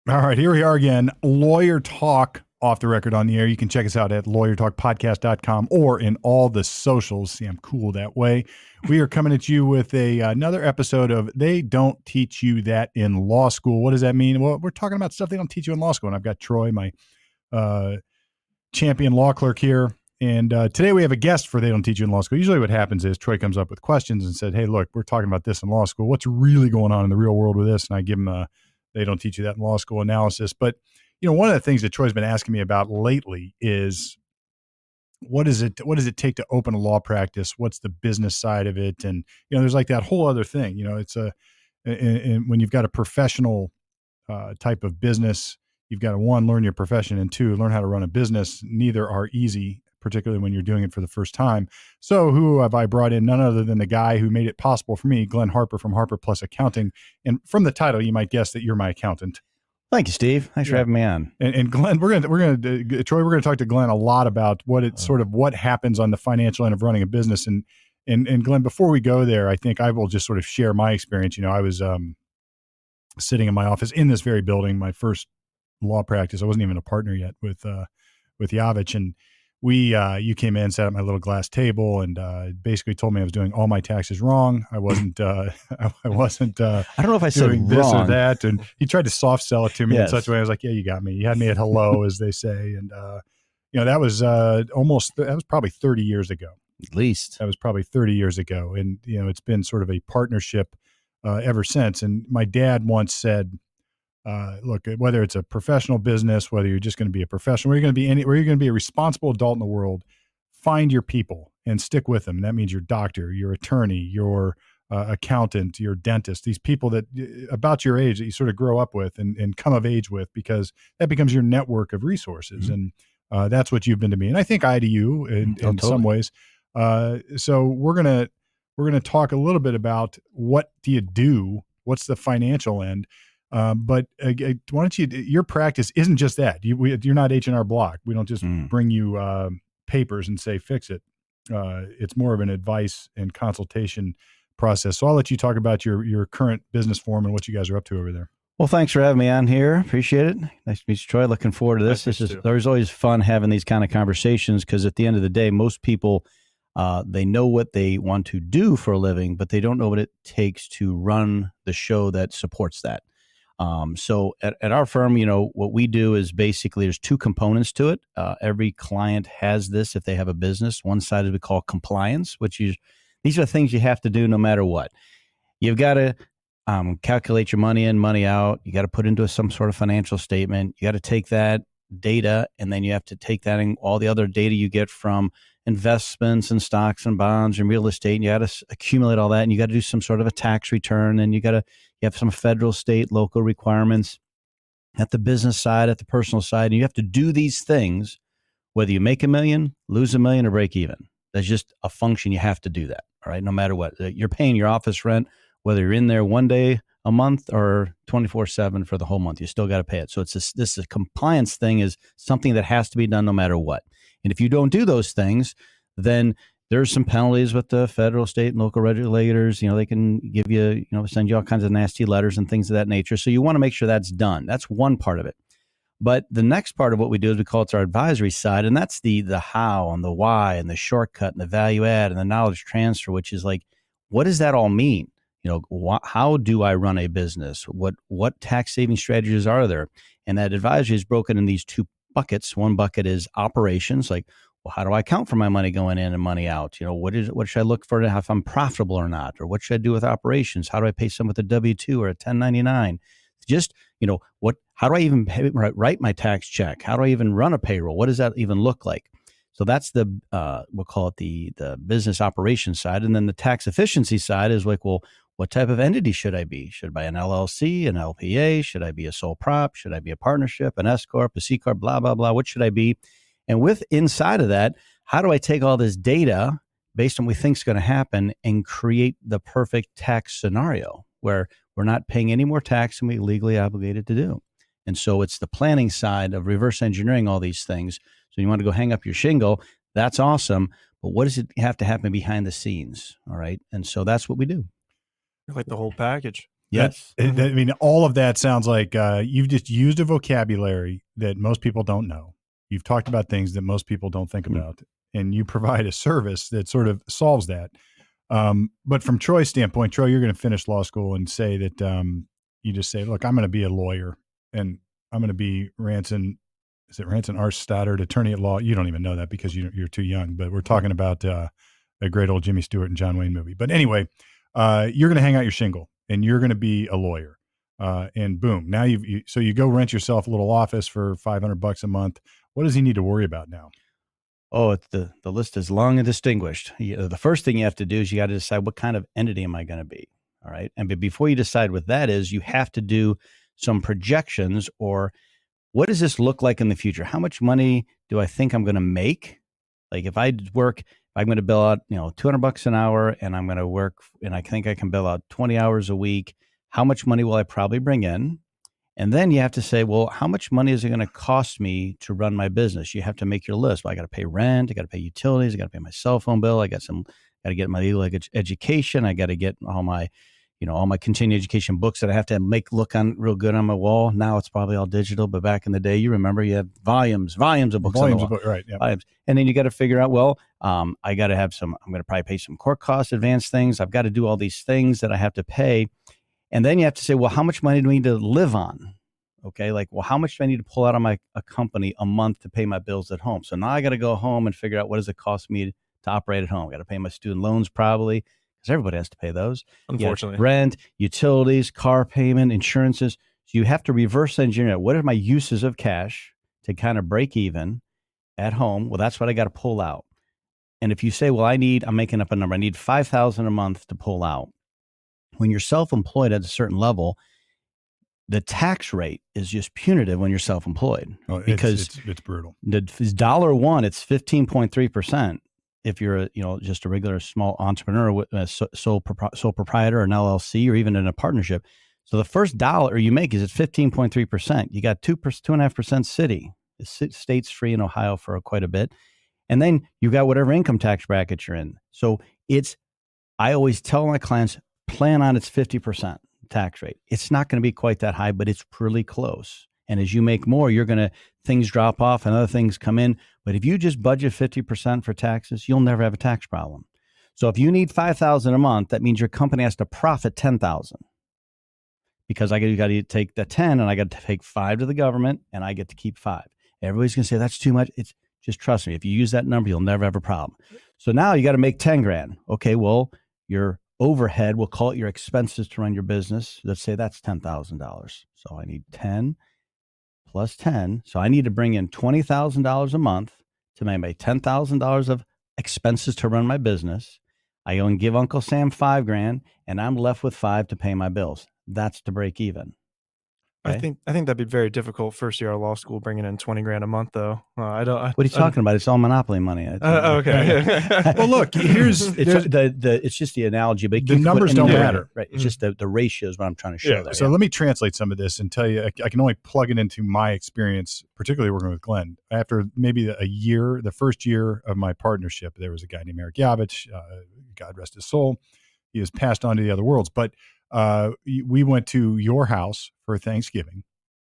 All right, here we are again. Lawyer Talk off the record on the air. You can check us out at lawyertalkpodcast.com or in all the socials. See, I'm cool that way. We are coming at you with another episode of They Don't Teach You That in Law School. What does that mean? Well, we're talking about stuff they don't teach you in law school. And I've got Troy, my champion law clerk here. And today we have a guest for They Don't Teach You in Law School. Usually what happens is Troy comes up with questions and said, hey, look, we're talking about this in law school. What's really going on in the real world with this? And I give him they don't teach you that in law school analysis. But, you know, one of the things that Troy's been asking me about lately is what does it take to open a law practice? What's the business side of it? And, you know, there's like that whole other thing, you know, it's and when you've got a professional type of business, you've got to, one, learn your profession, and two, learn how to run a business. Neither are easy, particularly when you're doing it for the first time. So who have I brought in? None other than the guy who made it possible for me, Glenn Harper from Harper Plus Accounting. And from the title, you might guess that you're my accountant. Thank you, Steve. Thanks for having me on. And Glenn, Troy, we're going to talk to Glenn a lot about what happens on the financial end of running a business. And Glenn, before we go there, I think I will just sort of share my experience. You know, I was sitting in my office in this very building, my first law practice. I wasn't even a partner yet with Yavich, and you came in, sat at my little glass table, and basically told me I was doing all my taxes wrong. I wasn't. I wasn't. I don't know if I said doing this wrong or that, and he tried to soft sell it to me Yes. in such a way. I was like, "Yeah, you got me. You had me at hello," as they say, and you know, that was probably 30 years ago. at least. That was probably 30 years ago, and you know, it's been sort of a partnership ever since. And my dad once said, look, whether it's a professional business, whether you're just going to be a professional, where you're going to be a responsible adult in the world, find your people and stick with them. And that means your doctor, your attorney, your accountant, your dentist, these people that about your age that you sort of grow up with and come of age with, because that becomes your network of resources. Mm-hmm. And that's what you've been to me. And I think I to you in some ways. So we're going to talk a little bit about what do you do? What's the financial end? But why don't your practice isn't just that. You're not H&R Block. We don't just bring you papers and say, fix it. It's more of an advice and consultation process. So I'll let you talk about your current business form and what you guys are up to over there. Well, thanks for having me on here. Appreciate it. Nice to meet you, Troy. Looking forward to this. There's always fun having these kind of conversations, because at the end of the day, most people, they know what they want to do for a living, but they don't know what it takes to run the show that supports that. So at our firm, you know, what we do is basically there's two components to it. Every client has this if they have a business. One side is we call compliance, these are things you have to do no matter what. You've got to calculate your money in, money out. You got to put into some sort of financial statement. You got to take that data, and then you have to take that and all the other data you get from investments and stocks and bonds and real estate, and you got to accumulate all that, and you got to do some sort of a tax return, and you have some federal, state, local requirements at the business side, at the personal side, and you have to do these things whether you make $1 million, lose $1 million, or break even. That's just a function. You have to do that, all right? No matter what. You're paying your office rent, whether you're in there one day a month or 24/7 for the whole month, you still got to pay it. So this compliance thing is something that has to be done no matter what. And if you don't do those things, then there's some penalties with the federal, state, and local regulators. You know, they can give you, send you all kinds of nasty letters and things of that nature. So you want to make sure that's done. That's one part of it. But the next part of what we do is we call it our advisory side. And that's the how and the why and the shortcut and the value add and the knowledge transfer, which is like, what does that all mean? How do I run a business? What tax saving strategies are there? And that advisory is broken in these two buckets. One bucket is operations, like, well, how do I account for my money going in and money out? What should I look for if I'm profitable or not? Or what should I do with operations? How do I pay some with a W-2 or a 1099? Just, how do I even write my tax check? How do I even run a payroll? What does that even look like? So that's we'll call it the business operations side. And then the tax efficiency side is like, well, what type of entity should I be? Should I be an LLC, an LPA? Should I be a sole prop? Should I be a partnership, an S corp, a C corp, blah, blah, blah? What should I be? And inside of that, how do I take all this data based on what we think is going to happen and create the perfect tax scenario where we're not paying any more tax than we legally obligated to do? And so it's the planning side of reverse engineering all these things. So you want to go hang up your shingle. That's awesome. But what does it have to happen behind the scenes? All right. And so that's what we do. Like the whole package. Yes. I mean, all of that sounds like you've just used a vocabulary that most people don't know. You've talked about things that most people don't think about, and you provide a service that sort of solves that. But from Troy's standpoint, Troy, you're going to finish law school and say that you just say, look, I'm going to be a lawyer and I'm going to be Ranson. Is it Ranson R. Stoddard, attorney at law? You don't even know that because you're too young, but we're talking about a great old Jimmy Stewart and John Wayne movie. But anyway, you're going to hang out your shingle and you're going to be a lawyer. And boom, now so you go rent yourself a little office for $500 a month. What does he need to worry about now? Oh, the list is long and distinguished. The first thing you have to do is you got to decide what kind of entity am I going to be. All right. And before you decide what that is, you have to do some projections, or what does this look like in the future? How much money do I think I'm going to make? Like if I'm going to bill out, $200 an hour, and I'm going to work, and I think I can bill out 20 hours a week. How much money will I probably bring in? And then you have to say, well, how much money is it going to cost me to run my business? You have to make your list. Well, I got to pay rent. I got to pay utilities. I got to pay my cell phone bill. Got to get my legal education. I got to get all my continuing education books that I have to look on real good on my wall. Now it's probably all digital, but back in the day, you remember you had volumes of books on the wall. Right. Yeah. Volumes. And then you got to figure out, well, I got to have I'm going to probably pay some court costs, advanced things. I've got to do all these things that I have to pay. And then you have to say, well, how much money do we need to live on? Okay. Like, well, how much do I need to pull out of a company a month to pay my bills at home? So now I got to go home and figure out what does it cost me to operate at home. I got to pay my student loans probably, because everybody has to pay those. Unfortunately. Rent, utilities, car payment, insurances. So you have to reverse engineer it. What are my uses of cash to kind of break even at home? Well, that's what I got to pull out. And if you say, well, I'm making up a number, I need $5,000 a month to pull out. When you're self-employed at a certain level, the tax rate is just punitive when you're self-employed. Because it's brutal. $1, it's 15.3%. If you're just a regular small entrepreneur, sole proprietor, or an LLC, or even in a partnership. So the first dollar you make is at 15.3%. You got 2.5% city. The state's free in Ohio for quite a bit. And then you got whatever income tax bracket you're in. So I always tell my clients, plan on its 50% tax rate. It's not going to be quite that high, but it's pretty close. And as you make more, things drop off and other things come in. But if you just budget 50% for taxes, you'll never have a tax problem. So if you need $5,000 a month, that means your company has to profit $10,000, because you got to take the 10 and I got to take 5 to the government and I get to keep 5. Everybody's going to say that's too much. It's just, trust me, if you use that number, you'll never have a problem. So now you got to make 10 grand. Okay. Well, your overhead, we'll call it your expenses to run your business. Let's say that's $10,000. So I need 10 plus 10. So I need to bring in $20,000 a month to make my $10,000 of expenses to run my business. I only give Uncle Sam $5 grand, and I'm left with 5 to pay my bills. That's to break even. Okay? I think that'd be very difficult first year of law school, bringing in 20 grand a month though. What are you talking about? It's all monopoly money. Okay. Well, look, it's just the analogy, but the numbers don't matter. Right. It's just the ratio is what I'm trying to show there. So let me translate some of this and tell you, I can only plug it into my experience, particularly working with Glenn. After maybe a year, the first year of my partnership, there was a guy named Eric Yavich, God rest his soul. He has passed on to the other worlds, but we went to your house for Thanksgiving.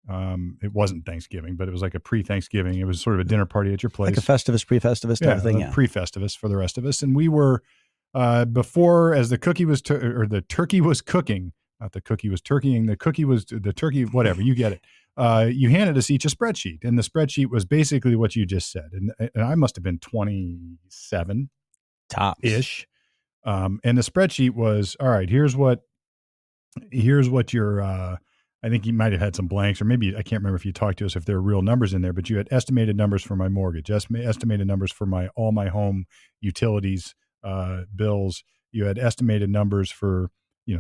It wasn't Thanksgiving, but it was like a pre-Thanksgiving. It was sort of a dinner party at your place. Like a Festivus, pre-Festivus type of thing. Yeah. Pre-Festivus for the rest of us. And we were, before, as the cookie was, or the turkey was cooking, not the cookie was turkeying, the turkey, whatever, you get it. You handed us each a spreadsheet, and the spreadsheet was basically what you just said. And I must have been 27 tops-ish. And the spreadsheet was, all right, here's what your, I think you might have had some blanks, or maybe, I can't remember if you talked to us, if there are real numbers in there, but you had estimated numbers for my mortgage, estimated numbers for all my home utilities, bills. You had estimated numbers for,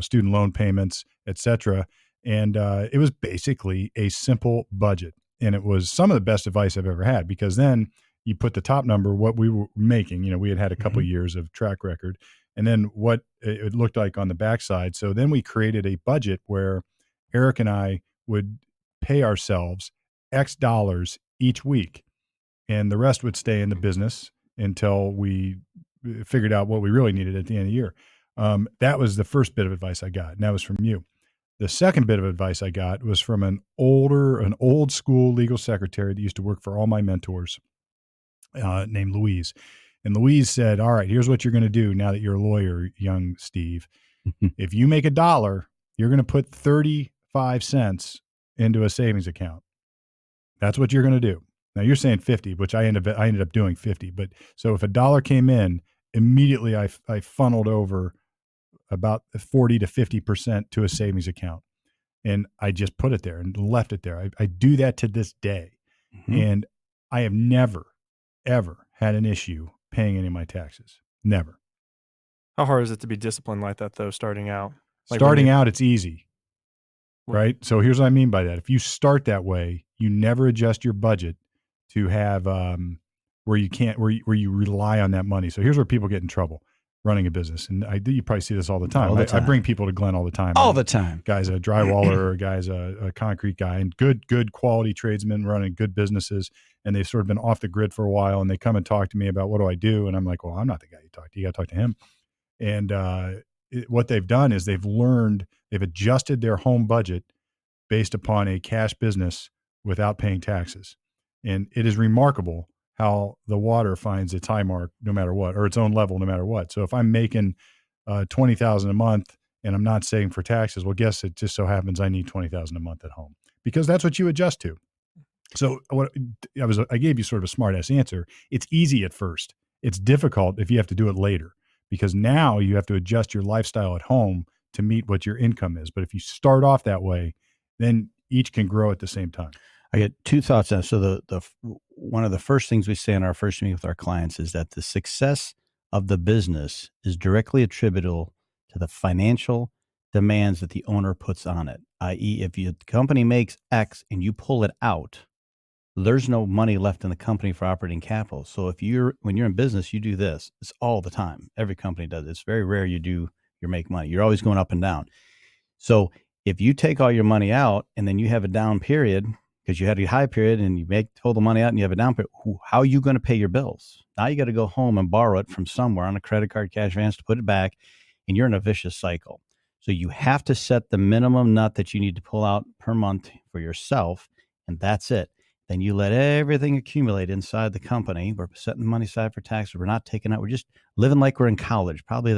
student loan payments, et cetera. And, it was basically a simple budget. And it was some of the best advice I've ever had, because then you put the top number, what we were making, we had a couple years of track record, and then what it looked like on the backside. So then we created a budget where Eric and I would pay ourselves X dollars each week, and the rest would stay in the business until we figured out what we really needed at the end of the year. That was the first bit of advice I got, and that was from you. The second bit of advice I got was from an old school legal secretary that used to work for all my mentors, named Louise. And Louise said, all right, here's what you're going to do now that you're a lawyer, young Steve. If you make $1, you're going to put 35 cents into a savings account. That's what you're going to do. Now you're saying 50, which I ended up doing 50. But so if $1 came in, immediately I funneled over about 40 to 50% to a savings account. And I just put it there and left it there. I do that to this day. And I have never, ever had an issue paying any of my taxes. Never. How hard is it to be disciplined like that, though, starting out? Starting out, it's easy, right? So here's what I mean by that. If you start that way, you never adjust your budget to have where you rely on that money. So here's where people get in trouble running a business. And you probably see this all the time. I bring people to Glenn all the time. All the time. Guy's a drywaller, guy's a concrete guy, and good quality tradesmen running good businesses. And they've sort of been off the grid for a while, and they come and talk to me about what do I do? And I'm like, well, I'm not the guy you talk to. You got to talk to him. And what they've done is they've adjusted their home budget based upon a cash business without paying taxes. And it is remarkable how the water finds its high mark no matter what, or its own level no matter what. So if I'm making $20,000 a month and I'm not saving for taxes, well, guess it just so happens I need $20,000 a month at home, because that's what you adjust to. So I gave you sort of a smart ass answer. It's easy at first. It's difficult if you have to do it later, because now you have to adjust your lifestyle at home to meet what your income is. But if you start off that way, then each can grow at the same time. I get two thoughts now. So the one of the first things we say in our first meeting with our clients is that the success of the business is directly attributable to the financial demands that the owner puts on it. I.e., if the company makes X and you pull it out, there's no money left in the company for operating capital. So when you're in business, you do this. It's all the time. Every company does it. It's very rare you make money. You're always going up and down. So if you take all your money out and then you have a down period because you had a high period and you pull the money out and you have a down period, how are you going to pay your bills? Now you got to go home and borrow it from somewhere on a credit card, cash advance to put it back, and you're in a vicious cycle. So you have to set the minimum nut that you need to pull out per month for yourself, and that's it. Then you let everything accumulate inside the company. We're setting the money aside for taxes. We're not taking out. We're just living like we're in college. Probably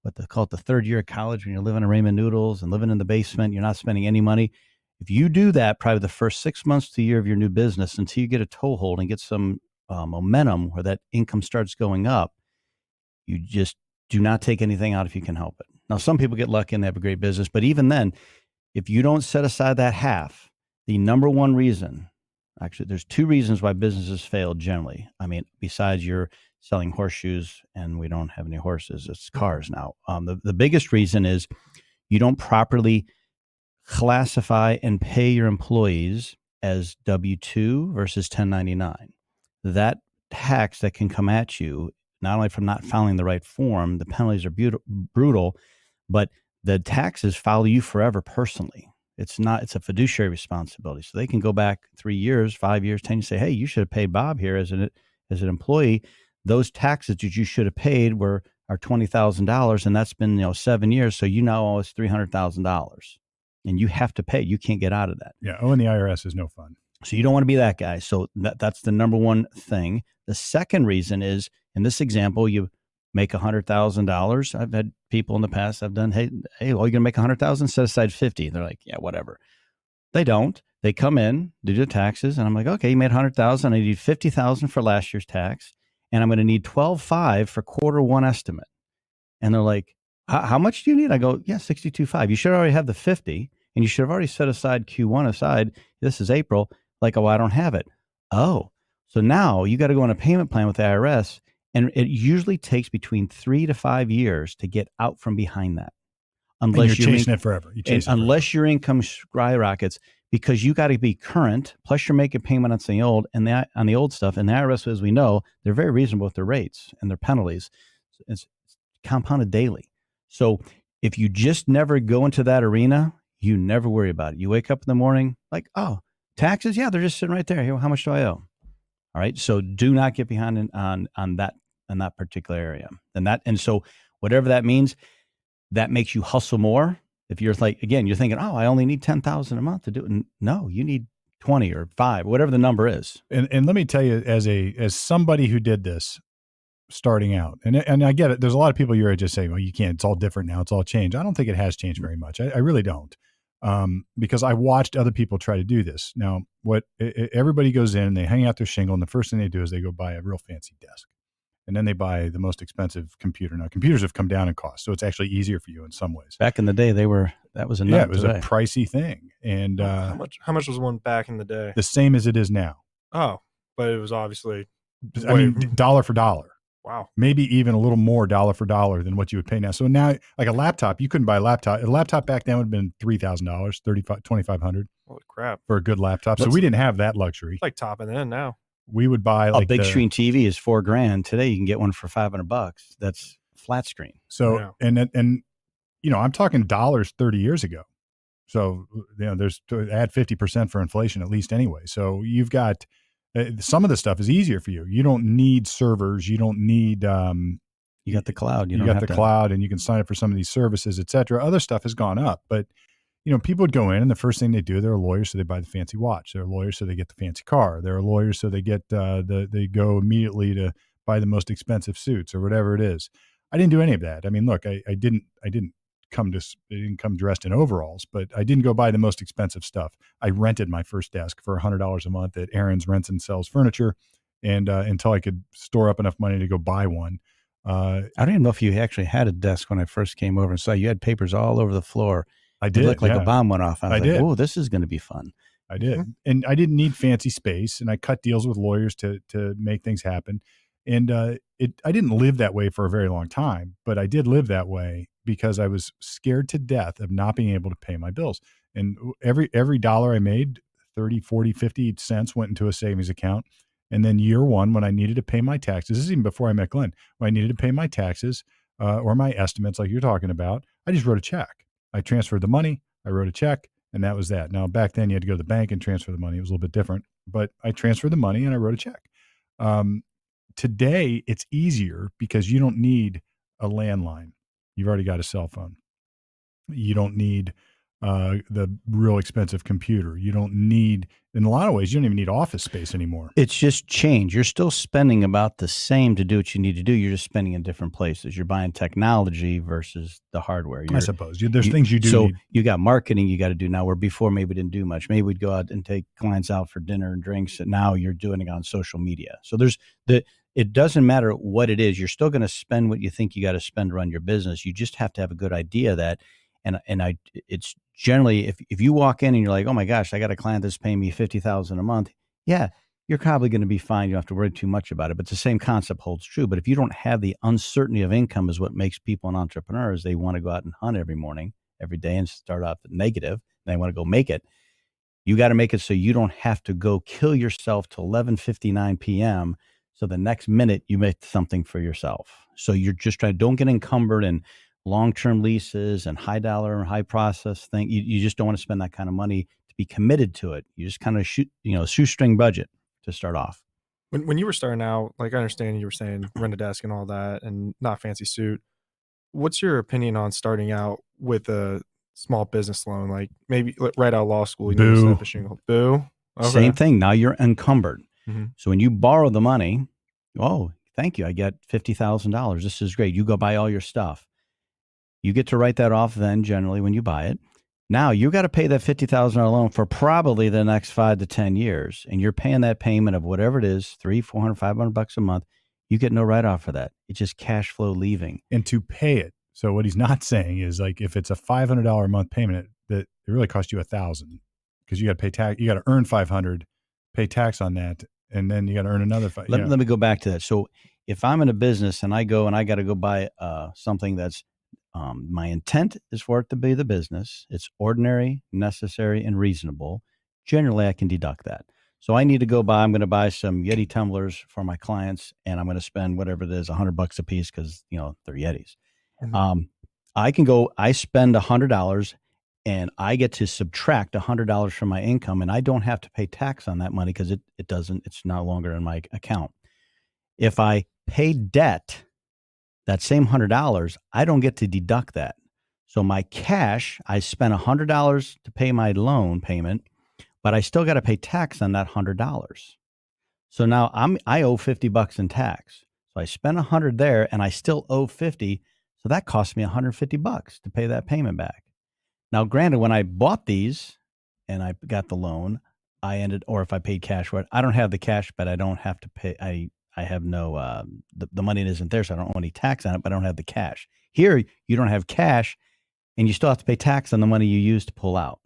what they call it, the third year of college, when you're living in ramen noodles and living in the basement. You're not spending any money. If you do that, probably the first 6 months to a year of your new business, until you get a toehold and get some momentum where that income starts going up, you just do not take anything out if you can help it. Now, some people get lucky and they have a great business, but even then, if you don't set aside that half, the number one reason. Actually, there's two reasons why businesses fail generally. I mean, besides you're selling horseshoes and we don't have any horses, it's cars now. The biggest reason is you don't properly classify and pay your employees as W-2 versus 1099. That tax that can come at you, not only from not filing the right form, the penalties are brutal, but the taxes follow you forever personally. It's a fiduciary responsibility. So they can go back 3 years, 5 years, 10 years, say, hey, you should have paid Bob here as an employee. Those taxes that you should have paid are $20,000, and that's been 7 years. So you now owe us $300,000, and you have to pay. You can't get out of that. Yeah, owing the IRS is no fun. So you don't want to be that guy. So that's the number one thing. The second reason is, in this example, you make $100,000. I've had people in the past I've done, hey, well, you're going to make $100,000, set aside 50. They're like, yeah, whatever. They don't. They come in, do the taxes, and I'm like, okay, you made $100,000. I need $50,000 for last year's tax, and I'm going to need $12,500 for quarter one estimate. And they're like, how much do you need? I go, yeah, $62,500. You should already have the 50, and you should have already set aside Q1 aside. This is April. Like, oh, I don't have it. Oh, so now you got to go on a payment plan with the IRS. And it usually takes between 3 to 5 years to get out from behind that. Unless you're chasing it forever. Unless your income skyrockets, because you got to be current, plus you're making payment on the old stuff. And the IRS, as we know, they're very reasonable with their rates and their penalties. It's compounded daily. So if you just never go into that arena, you never worry about it. You wake up in the morning like, oh, taxes? Yeah, they're just sitting right there. Here, how much do I owe? All right. So do not get behind on that particular area. And so whatever that means, that makes you hustle more. If you're like, again, you're thinking, oh, I only need 10,000 a month to do it. No, you need 20 or 5, whatever the number is. And let me tell you, as somebody who did this starting out, and I get it. There's a lot of people your age just say, well, you can't, it's all different now. It's all changed. I don't think it has changed very much. I really don't. Because I watched other people try to do this. Now, everybody goes in and they hang out their shingle, and the first thing they do is they go buy a real fancy desk. And then they buy the most expensive computer. Now, computers have come down in cost, so it's actually easier for you in some ways. Back in the day, that was a nut. Yeah, it was a pricey thing. And how much was one back in the day? The same as it is now. Oh, but it was obviously, I mean, dollar for dollar. Wow. Maybe even a little more dollar for dollar than what you would pay now. So now, like a laptop, you couldn't buy a laptop. A laptop back then would have been $3,000, $2,500. Holy crap. For a good laptop. So we didn't have that luxury. It's like topping in now. We would buy like a big screen TV is $4,000. Today you can get one for $500. That's flat screen. So, and you know, I'm talking dollars 30 years ago. So, you know, there's to add 50% for inflation at least anyway. So you've got some of the stuff is easier for you. You don't need servers. You don't need, you got the cloud. You got the cloud, and you can sign up for some of these services, et cetera. Other stuff has gone up, but you know, people would go in and the first thing they do, they're a lawyer, so they buy the fancy watch. They're a lawyer, so they get the fancy car. They're a lawyer, so they get they go immediately to buy the most expensive suits or whatever it is. I didn't do any of that. I mean, look, I didn't come dressed in overalls, but I didn't go buy the most expensive stuff. I rented my first desk for $100 a month at Aaron's Rents and Sells Furniture, and until I could store up enough money to go buy one. I don't even know if you actually had a desk when I first came over and saw you had papers all over the floor. I did. It looked like a bomb went off. I was like, did. oh, this is going to be fun. I did. Mm-hmm. And I didn't need fancy space, and I cut deals with lawyers to make things happen. And I didn't live that way for a very long time, but I did live that way because I was scared to death of not being able to pay my bills. And every dollar I made, 30, 40, 50 cents went into a savings account. And then year one, when I needed to pay my taxes, this is even before I met Glenn, when I needed to pay my taxes or my estimates like you're talking about, I just wrote a check. I transferred the money, I wrote a check, and that was that. Now, back then you had to go to the bank and transfer the money. It was a little bit different, but I transferred the money and I wrote a check. Today, it's easier because you don't need a landline. You've already got a cell phone. You don't need the real expensive computer. You don't need, in a lot of ways, you don't even need office space anymore. It's just change. You're still spending about the same to do what you need to do. You're just spending in different places. You're buying technology versus the hardware. I suppose. There's things you do need. You got marketing you got to do now, where before maybe we didn't do much. Maybe we'd go out and take clients out for dinner and drinks, and now you're doing it on social media. So it doesn't matter what it is. You're still going to spend what you think you got to spend to run your business. You just have to have a good idea of that. It's generally, if you walk in and you're like, oh my gosh, I got a client that's paying me $50,000 a month. Yeah, you're probably going to be fine. You don't have to worry too much about it. But the same concept holds true. But if you don't have the uncertainty of income is what makes people an entrepreneur, is they want to go out and hunt every morning, every day, and start off negative. And they want to go make it. You got to make it so you don't have to go kill yourself till 11:59 p.m. So the next minute you make something for yourself. So you're just don't get encumbered in long-term leases and high dollar and high process thing. You just don't want to spend that kind of money to be committed to it. You just kind of shoestring budget to start off. When you were starting out, like I understand you were saying rent a desk and all that and not fancy suit. What's your opinion on starting out with a small business loan? Like maybe right out of law school, you Boo. set up a shingle. Boo. Okay. Same thing. Now you're encumbered. Mm-hmm. So when you borrow the money, oh, thank you. I get $50,000. This is great. You go buy all your stuff. You get to write that off then generally when you buy it. Now you got to pay that $50,000 loan for probably the next 5 to 10 years. And you're paying that payment of whatever it is, $300, $400, $500 a month. You get no write-off for that. It's just cash flow leaving. And to pay it. So what he's not saying is, like, if it's a $500 a month payment, that it really costs you $1,000 because you got to pay tax. You got to earn $500, pay tax on that, and then you got to earn another $500. Let me go back to that. So if I'm in a business and I go and I got to go buy something that's my intent is for it to be the business. It's ordinary, necessary, and reasonable. Generally, I can deduct that. So I'm going to buy some Yeti tumblers for my clients, and I'm going to spend whatever it is, $100 a piece because, they're Yetis. Mm-hmm. I spend $100 and I get to subtract $100 from my income, and I don't have to pay tax on that money because it's no longer in my account. If I pay debt, that same $100, I don't get to deduct that. So my cash, I spent $100 to pay my loan payment, but I still got to pay tax on that $100. So now I owe $50 in tax. So I spent 100 there and I still owe 50. So that cost me $150 to pay that payment back. Now, granted, when I bought these and I got the loan, or if I paid cash for it, I don't have the cash, but I don't have to pay. I have no, the money isn't there. So I don't owe any tax on it, but I don't have the cash. Here, you don't have cash and you still have to pay tax on the money you used to pull out.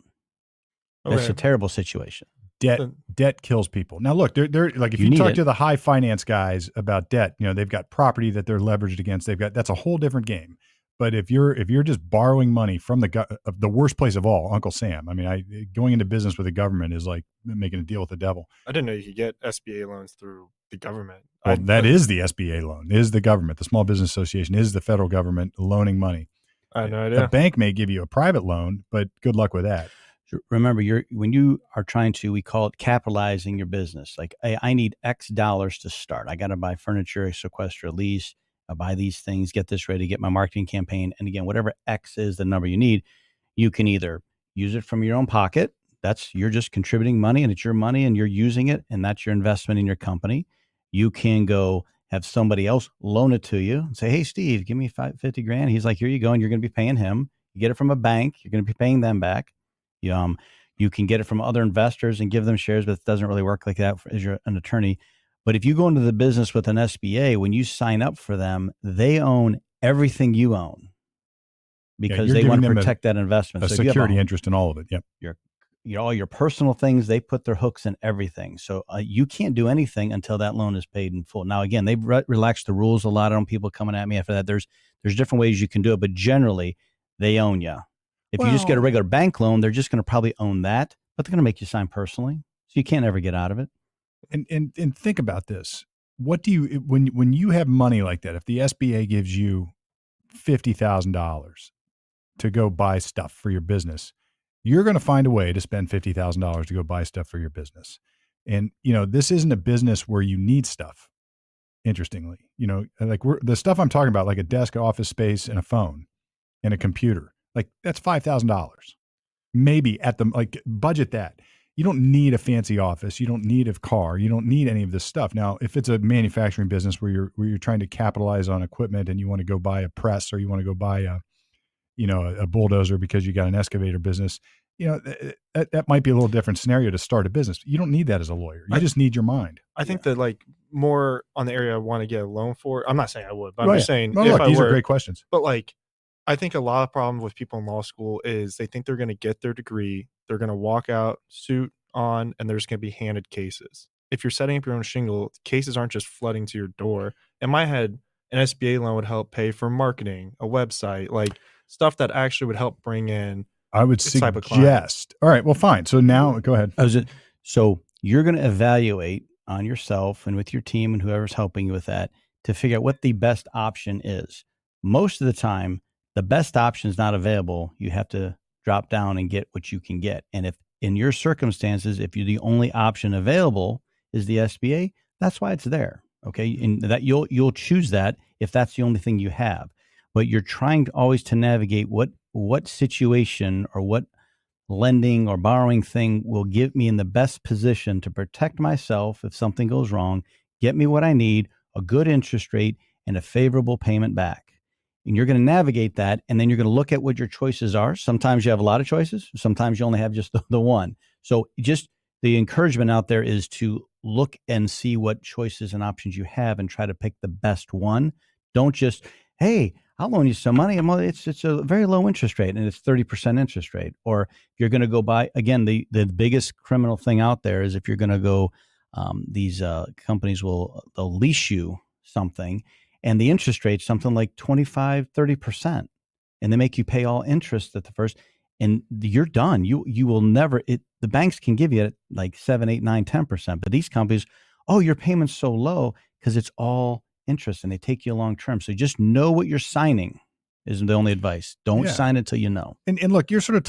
That's a terrible situation. Debt kills people. Now, look, they're like, if you talk to the high finance guys about debt, they've got property that they're leveraged against. That's a whole different game. But if you're just borrowing money from the worst place of all, Uncle Sam. I mean, going into business with the government is like making a deal with the devil. I didn't know you could get SBA loans through the government. Well, that is the SBA loan. Is the government, the Small Business Association, is the federal government loaning money. I had no idea. The bank may give you a private loan, but good luck with that. Remember, when you are trying to, we call it capitalizing your business. Like, hey, I need X dollars to start. I got to buy furniture, sequester a lease, buy these things, get this ready, get my marketing campaign. And again, whatever X is the number you need, you can either use it from your own pocket. You're just contributing money and it's your money and you're using it. And that's your investment in your company. You can go have somebody else loan it to you and say, hey, Steve, give me 50 grand. He's like, here you go. And you're going to be paying him. You get it from a bank. You're going to be paying them back. You can get it from other investors and give them shares, but it doesn't really work like that as you're an attorney. But if you go into the business with an SBA, when you sign up for them, they own everything you own because they want to protect that investment. A security interest in all of it. Yep. All your personal things, they put their hooks in everything. So you can't do anything until that loan is paid in full. Now, again, they've relaxed the rules a lot. I don't people coming at me after that. There's different ways you can do it, but generally they own you. If you just get a regular bank loan, they're just going to probably own that, but they're going to make you sign personally. So you can't ever get out of it. And think about this. What do you, when you have money like that, if the SBA gives you $50,000 to go buy stuff for your business, you're going to find a way to spend $50,000 to go buy stuff for your business. And, this isn't a business where you need stuff. Interestingly, like the stuff I'm talking about, like a desk, office space, and a phone and a computer. Like that's $5,000, maybe budget that. You don't need a fancy office. You don't need a car. You don't need any of this stuff. Now, if it's a manufacturing business where you're trying to capitalize on equipment and you want to go buy a press or you want to go buy a bulldozer because you got an excavator business, that might be a little different scenario to start a business. You don't need that as a lawyer. You just need your mind. I think that like more on the area I want to get a loan for. I'm not saying I would, but I'm just saying these are great questions. But like, I think a lot of problems with people in law school is they think they're going to get their degree, they're going to walk out, suit on, and they're just going to be handed cases. If you're setting up your own shingle, cases aren't just flooding to your door. In my head, an SBA loan would help pay for marketing, a website, like stuff that actually would help bring in. I would suggest. All right, well, fine. So now go ahead. So you're going to evaluate on yourself and with your team and whoever's helping you with that to figure out what the best option is. Most of the time, the best option is not available. You have to drop down and get what you can get. And if in your circumstances, if you're the only option available is the SBA, that's why it's there. Okay. And that you'll choose that if that's the only thing you have, but you're trying to always to navigate what situation or what lending or borrowing thing will get me in the best position to protect myself if something goes wrong, get me what I need, a good interest rate, and a favorable payment back. And you're going to navigate that, and then you're going to look at what your choices are. Sometimes you have a lot of choices. Sometimes you only have just the one. So just the encouragement out there is to look and see what choices and options you have and try to pick the best one. Don't just, hey, I'll loan you some money. It's a very low interest rate, and it's 30% interest rate. Or if you're going to go buy, again, the biggest criminal thing out there is if you're going to go, these companies they'll lease you something, and the interest rate something like 25, 30%, and they make you pay all interest at the first, and you're done. You will never. The banks can give you like 7, 8, 9, 10%, but these companies, your payment's so low because it's all interest, and they take you long term. So just know what you're signing is the only advice. Don't sign until you know. And look, you're sort of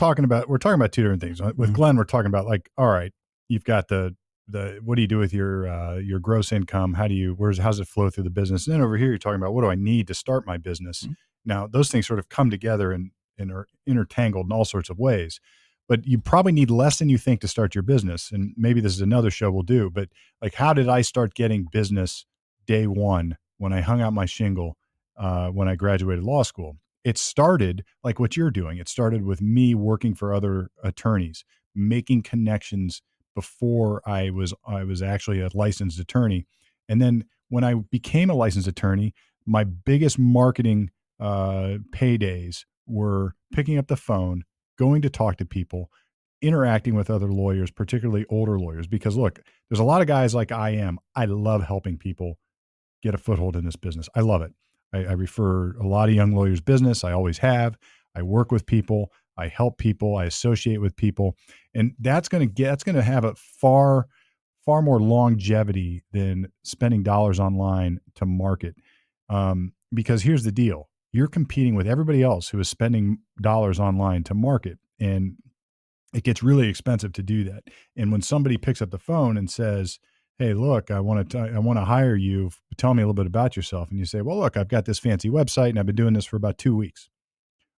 we're talking about two different things. With Glenn, we're talking about like, all right, you've got the what do you do with your gross income? How's it flow through the business? And then over here, you're talking about what do I need to start my business? Mm-hmm. Now, those things sort of come together in and are intertangled in all sorts of ways. But you probably need less than you think to start your business. And maybe this is another show we'll do, but like, how did I start getting business day one when I hung out my shingle when I graduated law school? It started like what you're doing. It started with me working for other attorneys, making connections before I was actually a licensed attorney. And then when I became a licensed attorney, my biggest marketing paydays were picking up the phone, going to talk to people, interacting with other lawyers, particularly older lawyers. Because look, there's a lot of guys like I am. I love helping people get a foothold in this business. I love it. I refer a lot of young lawyers business. I always have. I work with people. I help people. I associate with people, and that's going to have a far more longevity than spending dollars online to market. Because here's the deal: you're competing with everybody else who is spending dollars online to market, and it gets really expensive to do that. And when somebody picks up the phone and says, "Hey, look, I want to hire you. Tell me a little bit about yourself," and you say, "Well, look, I've got this fancy website and I've been doing this for about 2 weeks."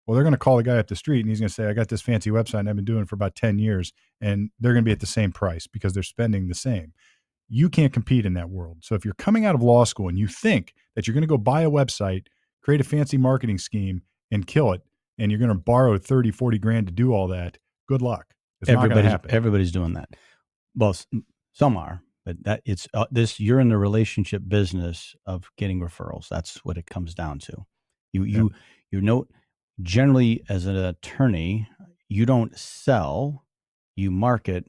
Well, they're going to call the guy up the street and he's going to say, "I got this fancy website and I've been doing it for about 10 years," and they're going to be at the same price because they're spending the same. You can't compete in that world. So if you're coming out of law school and you think that you're going to go buy a website, create a fancy marketing scheme and kill it, and you're going to borrow 30, 40 grand to do all that, good luck. It's not going to happen. Everybody's doing that. Well, some are, but that it's you're in the relationship business of getting referrals. That's what it comes down to. You know, generally as an attorney, you don't sell, you market,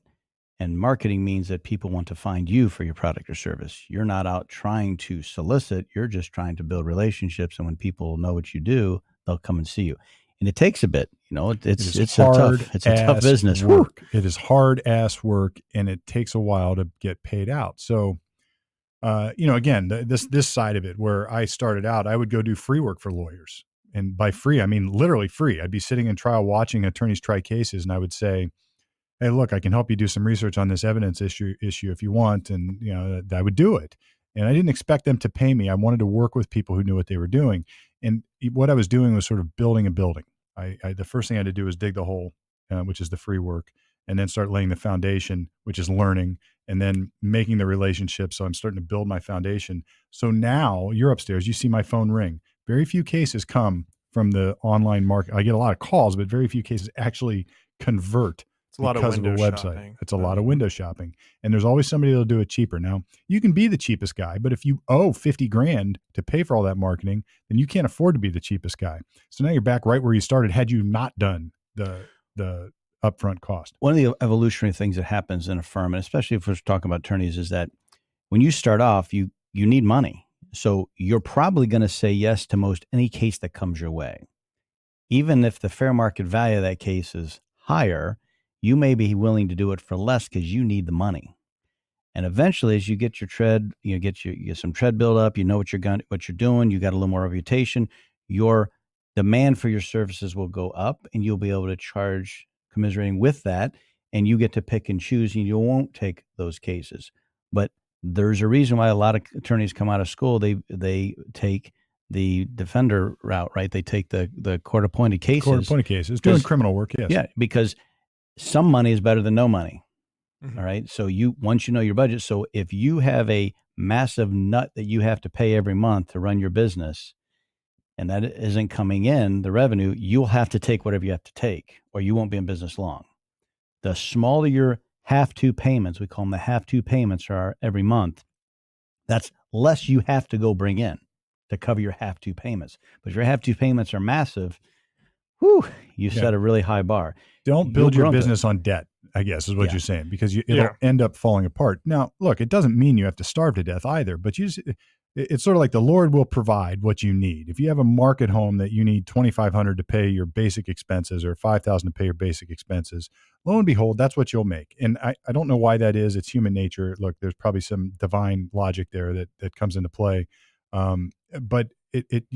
and marketing means that people want to find you for your product or service. You're not out trying to solicit, you're just trying to build relationships, and when people know what you do, they'll come and see you. And it takes a bit, it's a tough business. Work. It is hard ass work, and it takes a while to get paid out. So, again, this side of it, where I started out, I would go do free work for lawyers, and by free, I mean literally free. I'd be sitting in trial watching attorneys try cases, and I would say, "Hey, look, I can help you do some research on this evidence issue if you want," and I would do it. And I didn't expect them to pay me. I wanted to work with people who knew what they were doing. And what I was doing was sort of building a building. The first thing I had to do was dig the hole, which is the free work, and then start laying the foundation, which is learning, and then making the relationship. So I'm starting to build my foundation. So now you're upstairs, you see my phone ring. Very few cases come from the online market. I get a lot of calls, but very few cases actually convert. It's a lot of window website. Shopping. It's a lot of window shopping. And there's always somebody that'll do it cheaper. Now, you can be the cheapest guy, but if you owe 50 grand to pay for all that marketing, then you can't afford to be the cheapest guy. So now you're back right where you started had you not done the upfront cost. One of the evolutionary things that happens in a firm, and especially if we're talking about attorneys, is that when you start off, you need money. So you're probably going to say yes to most any case that comes your way. Even if the fair market value of that case is higher, you may be willing to do it for less because you need the money. And eventually, as you get your tread, you get some tread build up, you know what you're doing, you got a little more reputation, your demand for your services will go up, and you'll be able to charge commiserating with that, and you get to pick and choose, and you won't take those cases. But there's a reason why a lot of attorneys come out of school, they take the defender route, right? They take the court-appointed cases. Court-appointed cases, doing criminal work, yes. Yeah, because some money is better than no money. Mm-hmm. All right. So once you know your budget, so if you have a massive nut that you have to pay every month to run your business, and that isn't coming in, the revenue, you'll have to take whatever you have to take, or you won't be in business long. The smaller your have-to payments, we call them the have-to payments, are every month, that's less you have to go bring in to cover your have-to payments. But if your have-to payments are massive, you set a really high bar. Don't build your business on debt, I guess, is what you're saying, because it'll end up falling apart. Now, look, it doesn't mean you have to starve to death either, but it's sort of like the Lord will provide what you need. If you have a market home that you need $2,500 to pay your basic expenses or $5,000 to pay your basic expenses, lo and behold, that's what you'll make. And I don't know why that is. It's human nature. Look, there's probably some divine logic there that comes into play. But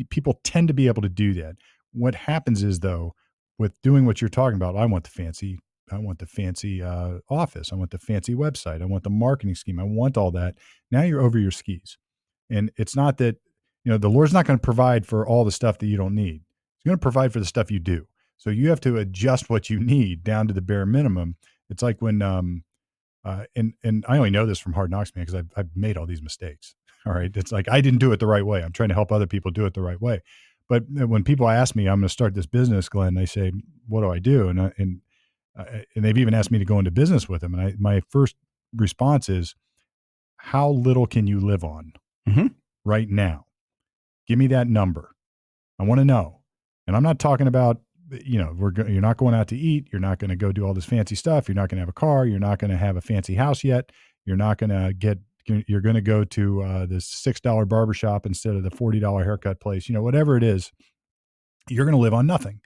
people tend to be able to do that. What happens is, though, with doing what you're talking about, I want the fancy office. I want the fancy website. I want the marketing scheme. I want all that. Now you're over your skis. And it's not that, the Lord's not going to provide for all the stuff that you don't need. He's going to provide for the stuff you do. So you have to adjust what you need down to the bare minimum. It's like when, and I only know this from Hard Knocks, man, because I've made all these mistakes. All right. It's like, I didn't do it the right way. I'm trying to help other people do it the right way. But when people ask me, I'm going to start this business, Glenn, they say, what do I do? And they've even asked me to go into business with them. And my first response is, how little can you live on right now? Give me that number. I want to know. And I'm not talking about, you're not going out to eat. You're not going to go do all this fancy stuff. You're not going to have a car. You're not going to have a fancy house yet. You're not going to you're going to go to this $6 barbershop instead of the $40 haircut place, whatever it is, you're going to live on nothing.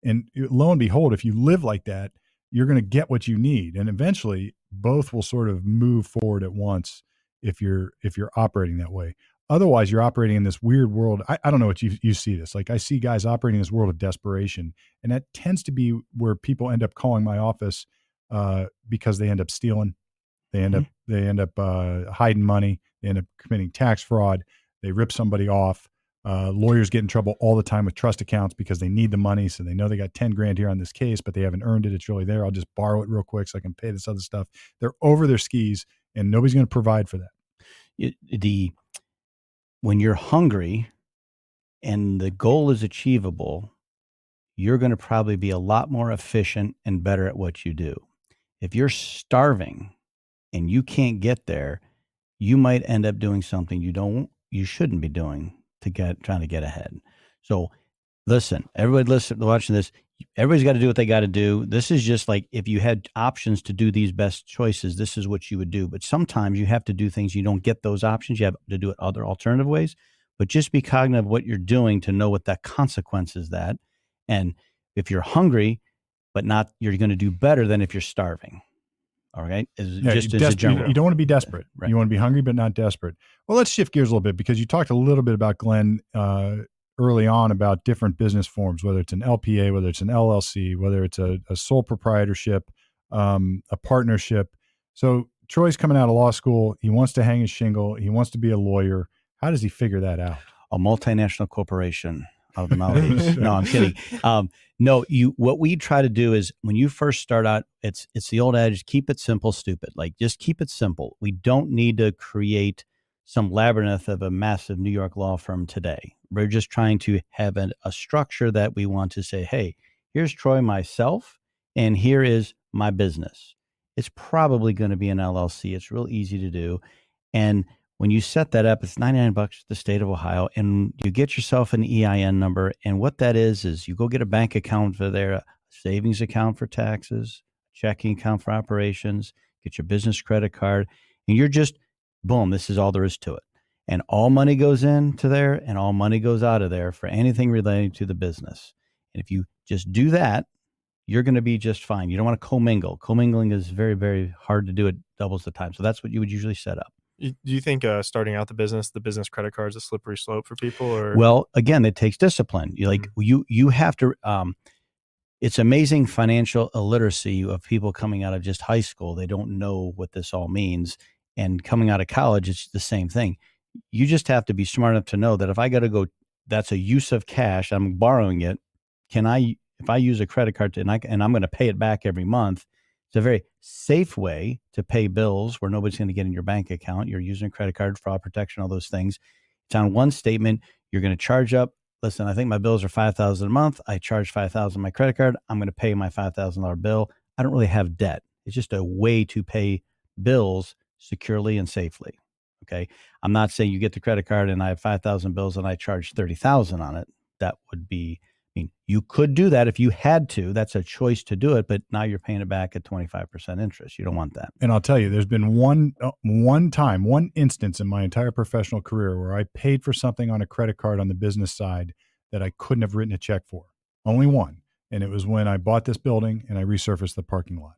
And lo and behold, if you live like that, you're going to get what you need. And eventually both will sort of move forward at once if you're operating that way. Otherwise, you're operating in this weird world. I don't know what you see this. Like, I see guys operating in this world of desperation. And that tends to be where people end up calling my office because they end up stealing. They end up hiding money. They end up committing tax fraud. They rip somebody off. Lawyers get in trouble all the time with trust accounts because they need the money. So they know they got 10 grand here on this case, but they haven't earned it. It's really there. I'll just borrow it real quick so I can pay this other stuff. They're over their skis and nobody's going to provide for that. When you're hungry and the goal is achievable, you're going to probably be a lot more efficient and better at what you do. If you're starving and you can't get there, you might end up doing something you shouldn't be doing trying to get ahead. So listen, everybody watching this, everybody's got to do what they got to do. This is just like, if you had options to do these best choices, this is what you would do. But sometimes you have to do things, you don't get those options. You have to do it other alternative ways, but just be cognizant of what you're doing to know what that consequence is that. And if you're hungry, but not, you're going to do better than if you're starving. All right. You don't want to be desperate. Right. You want to be hungry, but not desperate. Well, let's shift gears a little bit, because you talked a little bit about, Glenn, early on, about different business forms, whether it's an LPA, whether it's an LLC, whether it's a sole proprietorship, a partnership. So Troy's coming out of law school. He wants to hang his shingle. He wants to be a lawyer. How does he figure that out? A multinational corporation out of the Maldives. No, I'm kidding. What we try to do is, when you first start out, it's the old adage, keep it simple, stupid. Like, just keep it simple. We don't need to create some labyrinth of a massive New York law firm today. We're just trying to have a structure that we want to say, hey, here's Troy, myself, and here is my business. It's probably going to be an LLC. It's real easy to do. And when you set that up, it's $99 to the state of Ohio, and you get yourself an EIN number. And what that is you go get a bank account for there, a savings account for taxes, checking account for operations, get your business credit card, and you're just, boom, this is all there is to it. And all money goes into there and all money goes out of there for anything relating to the business. And if you just do that, you're going to be just fine. You don't want to commingle. Commingling is very, very hard to do. It doubles the time. So that's what you would usually set up. Do you think starting out the business credit card is a slippery slope for people? Or? Well, again, it takes discipline. You have to. It's amazing financial illiteracy of people coming out of just high school. They don't know what this all means, and coming out of college, it's the same thing. You just have to be smart enough to know that if I got to go, that's a use of cash. I'm borrowing it. If I use a credit card and I'm going to pay it back every month. It's a very safe way to pay bills where nobody's going to get in your bank account. You're using a credit card, fraud protection, all those things. It's on one statement. You're going to charge up. Listen, I think my bills are $5,000 a month. I charge $5,000 on my credit card. I'm going to pay my $5,000 bill. I don't really have debt. It's just a way to pay bills securely and safely. Okay. I'm not saying you get the credit card and I have 5,000 bills and I charge 30,000 on it. That would be, you could do that if you had to. That's a choice to do it, but now you're paying it back at 25% interest. You don't want that. And I'll tell you, there's been one instance in my entire professional career where I paid for something on a credit card on the business side that I couldn't have written a check for. Only one. And it was when I bought this building and I resurfaced the parking lot.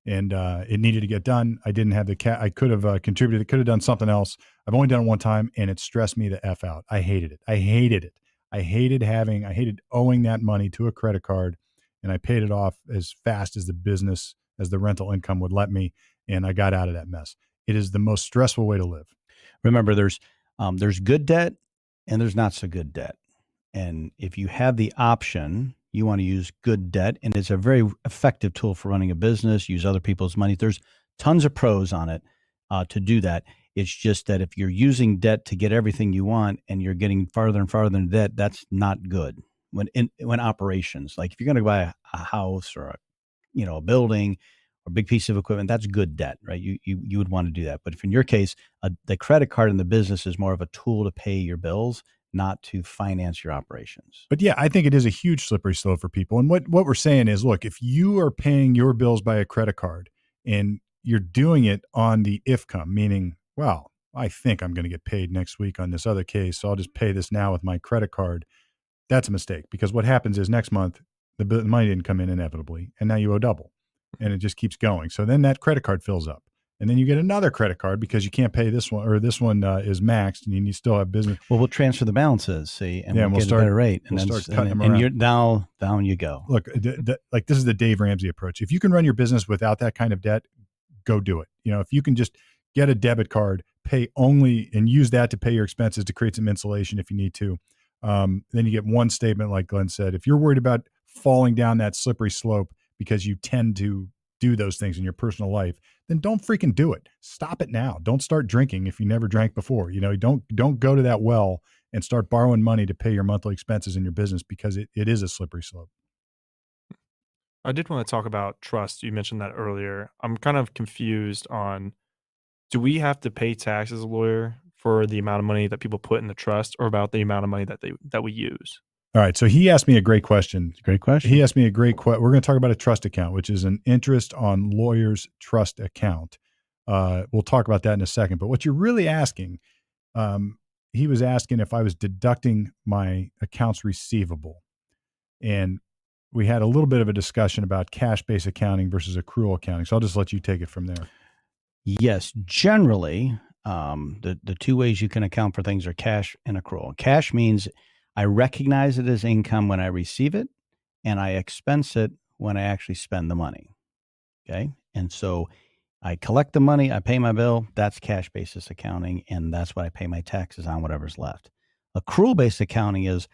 And it needed to get done. I didn't have I could have contributed. Could have done something else. I've only done it one time, and it stressed me the F out. I hated it. I hated owing that money to a credit card, and I paid it off as fast as the rental income would let me, and I got out of that mess. It is the most stressful way to live. Remember, there's good debt and there's not so good debt. And if you have the option You want to use good debt, and it's a very effective tool for running a business, use other people's money. There's tons of pros on it to do that. It's just that if you're using debt to get everything you want and you're getting farther and farther in debt, that's not good. When operations, like if you're going to buy a house or a building or a big piece of equipment, that's good debt, right? You would want to do that. But if in your case, the credit card in the business is more of a tool to pay your bills, not to finance your operations. But yeah, I think it is a huge slippery slope for people. And what we're saying is, look, if you are paying your bills by a credit card and you're doing it on the IFCOM, meaning, well, I think I'm going to get paid next week on this other case, so I'll just pay this now with my credit card. That's a mistake, because what happens is next month, the money didn't come in inevitably, and now you owe double, and it just keeps going. So then that credit card fills up. And then you get another credit card because you can't pay this one, or this one is maxed, and you still have business. Well, we'll transfer the balances, see, and we'll get start, a better rate. And we'll start cutting them around. And you're down you go. Look, like this is the Dave Ramsey approach. If you can run your business without that kind of debt, go do it. If you can just get a debit card, pay only, and use that to pay your expenses to create some insulation if you need to. Then you get one statement, like Glenn said. If you're worried about falling down that slippery slope because you tend to do those things in your personal life, then don't freaking do it. Stop it now. Don't start drinking if you never drank before. Don't go to that well and start borrowing money to pay your monthly expenses in your business, because it is a slippery slope. I did want to talk about trust. You mentioned that earlier. I'm kind of confused on, do we have to pay tax as a lawyer for the amount of money that people put in the trust, or about the amount of money that we use? All right. So he asked me a great question. It's a great question. He asked me a great question. We're going to talk about a trust account, which is an interest on lawyers' trust account. We'll talk about that in a second. But what you're really asking, he was asking if I was deducting my accounts receivable. And we had a little bit of a discussion about cash-based accounting versus accrual accounting. So I'll just let you take it from there. Yes. Generally, the two ways you can account for things are cash and accrual. Cash means I recognize it as income when I receive it, and I expense it when I actually spend the money. Okay. And so I collect the money, I pay my bill, that's cash basis accounting, and that's what I pay my taxes on, whatever's left. Accrual based accounting is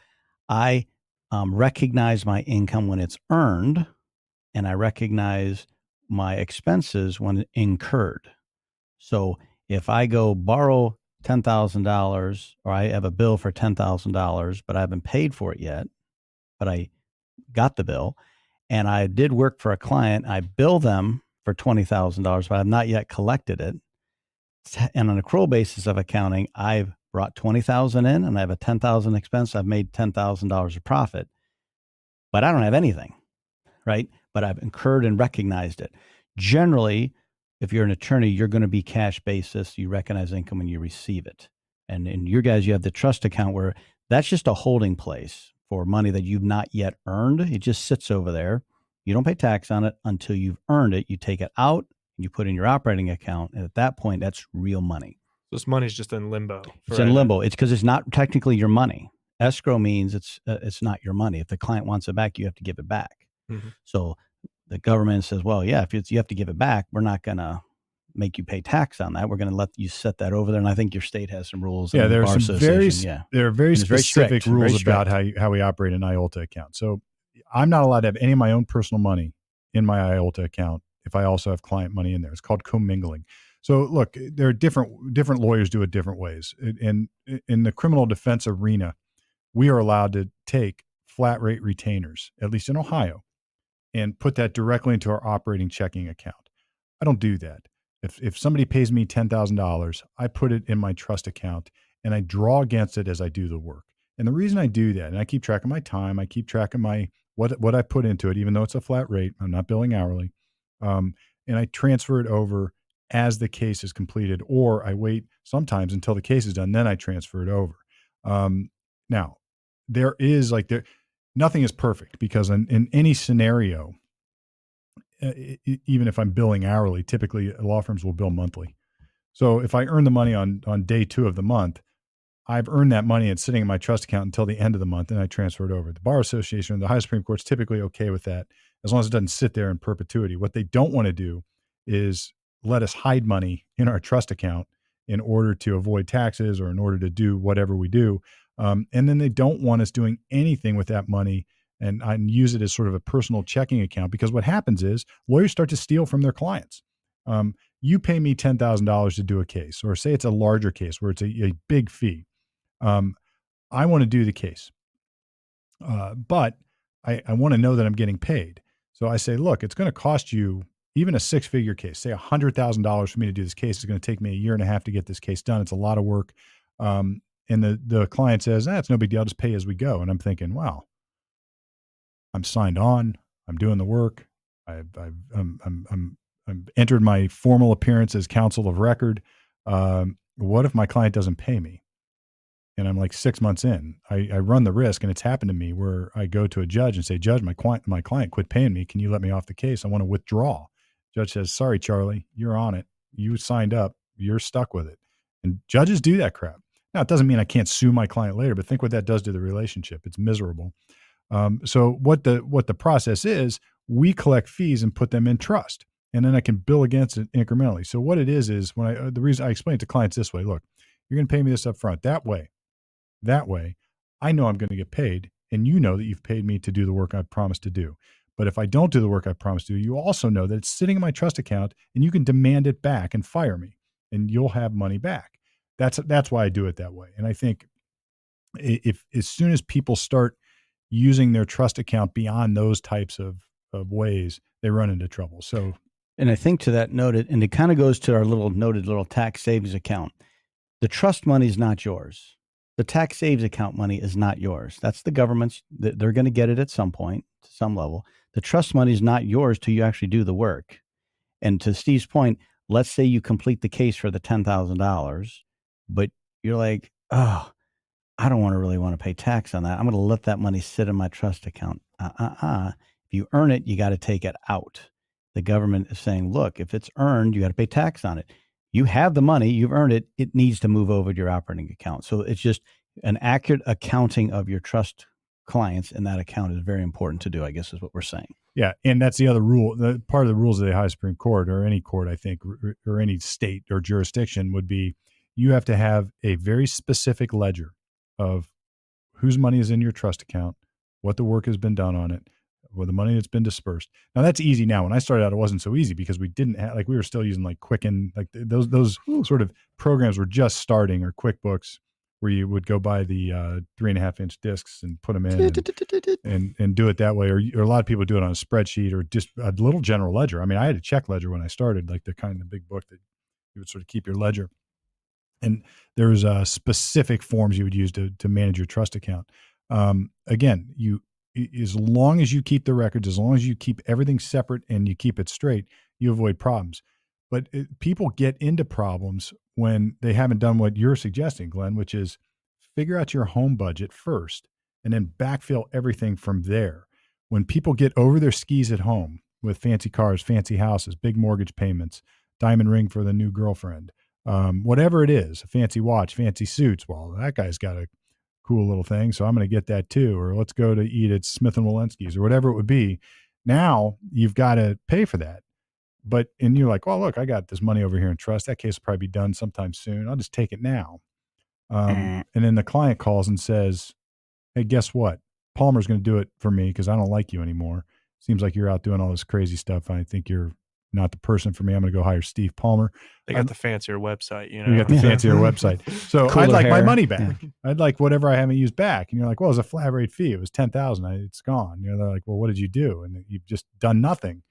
I recognize my income when it's earned, and I recognize my expenses when incurred. So if I go borrow $10,000, or I have a bill for $10,000, but I haven't paid for it yet, but I got the bill, and I did work for a client, I bill them for $20,000, but I've not yet collected it. And on an accrual basis of accounting, I've brought $20,000 in, and I have a $10,000 expense. I've made $10,000 of profit, but I don't have anything, right? But I've incurred and recognized it. Generally, if you're an attorney, you're going to be cash basis. You recognize income when you receive it. And in your guys, you have the trust account where that's just a holding place for money that you've not yet earned. It just sits over there. You don't pay tax on it until you've earned it. You take it out and you put it in your operating account. And at that point, that's real money. So this money's just in limbo. It's in limbo. It's because it's not technically your money. Escrow means it's not your money. If the client wants it back, you have to give it back. Mm-hmm. So the government says, well, yeah, if you have to give it back, we're not going to make you pay tax on that. We're going to let you set that over there. And I think your state has some rules. Yeah, there are some there are very specific rules about how we operate an IOLTA account. So I'm not allowed to have any of my own personal money in my IOLTA account if I also have client money in there. It's called commingling. So look, there are different lawyers do it different ways. And in the criminal defense arena, we are allowed to take flat rate retainers, at least in Ohio, and put that directly into our operating checking account. I don't do that. If somebody pays me $10,000, I put it in my trust account and I draw against it as I do the work. And the reason I do that, and I keep track of my time, I keep track of my what I put into it, even though it's a flat rate, I'm not billing hourly, and I transfer it over as the case is completed, or I wait sometimes until the case is done, then I transfer it over. Now, nothing is perfect, because in any scenario, even if I'm billing hourly, typically law firms will bill monthly. So if I earn the money on day 2 of the month, I've earned that money and it's sitting in my trust account until the end of the month, and I transfer it over. The Bar Association and the High Supreme Court's typically okay with that, as long as it doesn't sit there in perpetuity. What they don't want to do is let us hide money in our trust account in order to avoid taxes or in order to do whatever we do. And then they don't want us doing anything with that money and I use it as sort of a personal checking account, because what happens is lawyers start to steal from their clients. You pay me $10,000 to do a case, or say it's a larger case where it's a big fee. I want to do the case, but I want to know that I'm getting paid. So I say, look, it's going to cost you even a 6-figure case, say $100,000 for me to do this case. It's going to take me a year and a half to get this case done. It's a lot of work. And the client says, it's no big deal. I'll just pay as we go. And I'm thinking, wow, I'm signed on. I'm doing the work. I'm entered my formal appearance as counsel of record. What if my client doesn't pay me? And I'm like 6 months in, I run the risk, and it's happened to me where I go to a judge and say, Judge, my client quit paying me. Can you let me off the case? I want to withdraw. Judge says, sorry, Charlie, you're on it. You signed up. You're stuck with it. And judges do that crap. Now, it doesn't mean I can't sue my client later, but think what that does to the relationship. It's miserable. So what the process is, we collect fees and put them in trust, and then I can bill against it incrementally. So what it is when the reason I explain it to clients this way: look, you're going to pay me this up front. That way, I know I'm going to get paid, and you know that you've paid me to do the work I promised to do. But if I don't do the work I promised to do, you also know that it's sitting in my trust account, and you can demand it back and fire me, and you'll have money back. That's why I do it that way. And I think if as soon as people start using their trust account beyond those types of ways, they run into trouble. So, and I think to that note, and it kind of goes to our noted little tax savings account. The trust money is not yours. The tax saves account money is not yours. That's the government's. They're going to get it at some point, to some level. The trust money is not yours till you actually do the work. And to Steve's point, let's say you complete the case for the $10,000, but you're like, oh, I don't really want to pay tax on that. I'm going to let that money sit in my trust account. If you earn it, you got to take it out. The government is saying, look, if it's earned, you got to pay tax on it. You have the money, you've earned it. It needs to move over to your operating account. So it's just an accurate accounting of your trust clients, and that account is very important to do, I guess is what we're saying. Yeah, and that's the other rule. Part of the rules of the High Supreme Court, or any court, I think, or any state or jurisdiction, would be you have to have a very specific ledger of whose money is in your trust account, what the work has been done on it, or the money that's been dispersed. Now that's easy now. When I started out, it wasn't so easy because we didn't have, we were still using like Quicken, like those sort of programs were just starting, or QuickBooks, where you would go buy the 3.5-inch discs and put them in and do it that way. Or a lot of people do it on a spreadsheet or just a little general ledger. I mean, I had a check ledger when I started, like the kind of big book that you would sort of keep your ledger. And there's specific forms you would use to manage your trust account. Again, as long as you keep the records, as long as you keep everything separate and you keep it straight, you avoid problems. But people get into problems when they haven't done what you're suggesting, Glenn, which is figure out your home budget first and then backfill everything from there. When people get over their skis at home with fancy cars, fancy houses, big mortgage payments, diamond ring for the new girlfriend, whatever it is, a fancy watch, fancy suits. Well, that guy's got a cool little thing, so I'm going to get that too. Or let's go to eat at Smith & Wollensky's, or whatever it would be. Now you've got to pay for that. And you're like, well, look, I got this money over here in trust. That case will probably be done sometime soon. I'll just take it now. And then the client calls and says, hey, guess what? Palmer's going to do it for me because I don't like you anymore. Seems like you're out doing all this crazy stuff. I think you're not the person for me. I'm going to go hire Steve Palmer. They got the fancier website, you know. You got the fancier website. So Cooler I'd like my hair. money back. Yeah. I'd like whatever I haven't used back. And you're like, well, it's a flat rate fee. It was $10,000. It's gone. You know, they're like, well, what did you do? And you've just done nothing.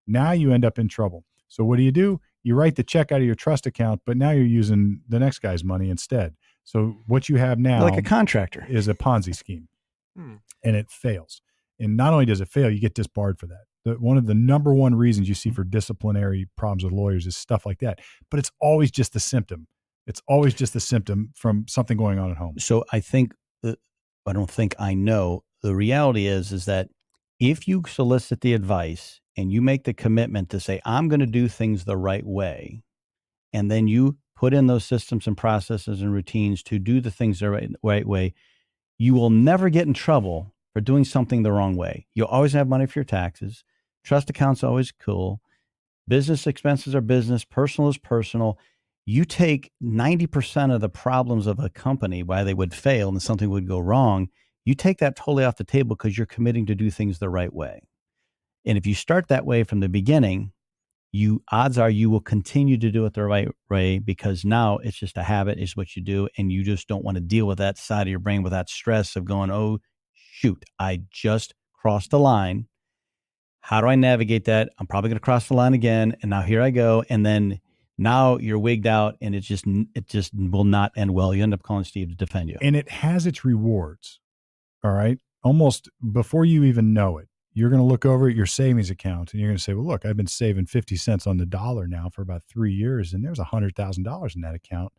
Now you end up in trouble. So what do? You write the check out of your trust account, but now you're using the next guy's money instead. So what you have now, like a contractor, is a Ponzi scheme, and it fails. And not only does it fail, you get disbarred for that. One of the number one reasons you see for disciplinary problems with lawyers is stuff like that. But it's always just the symptom. It's always just the symptom from something going on at home. So I know the reality is that if you solicit the advice and you make the commitment to say, I'm going to do things the right way, and then you put in those systems and processes and routines to do the things the right way, you will never get in trouble for doing something the wrong way. You'll always have money for your taxes. Trust account's always cool. Business expenses are business. Personal is personal. You take 90% of the problems of a company, why they would fail and something would go wrong, you take that totally off the table because you're committing to do things the right way. And if you start that way from the beginning, odds are you will continue to do it the right way, because now it's just a habit, is what you do. And you just don't want to deal with that side of your brain with that stress of going, oh, shoot, I just crossed the line. How do I navigate that? I'm probably going to cross the line again. And now here I go. And then now you're wigged out, and it just will not end well. You end up calling Steve to defend you. And it has its rewards. All right. Almost before you even know it, you're going to look over at your savings account and you're going to say, well, look, I've been saving 50 cents on the dollar now for about 3 years, and there's $100,000 in that account.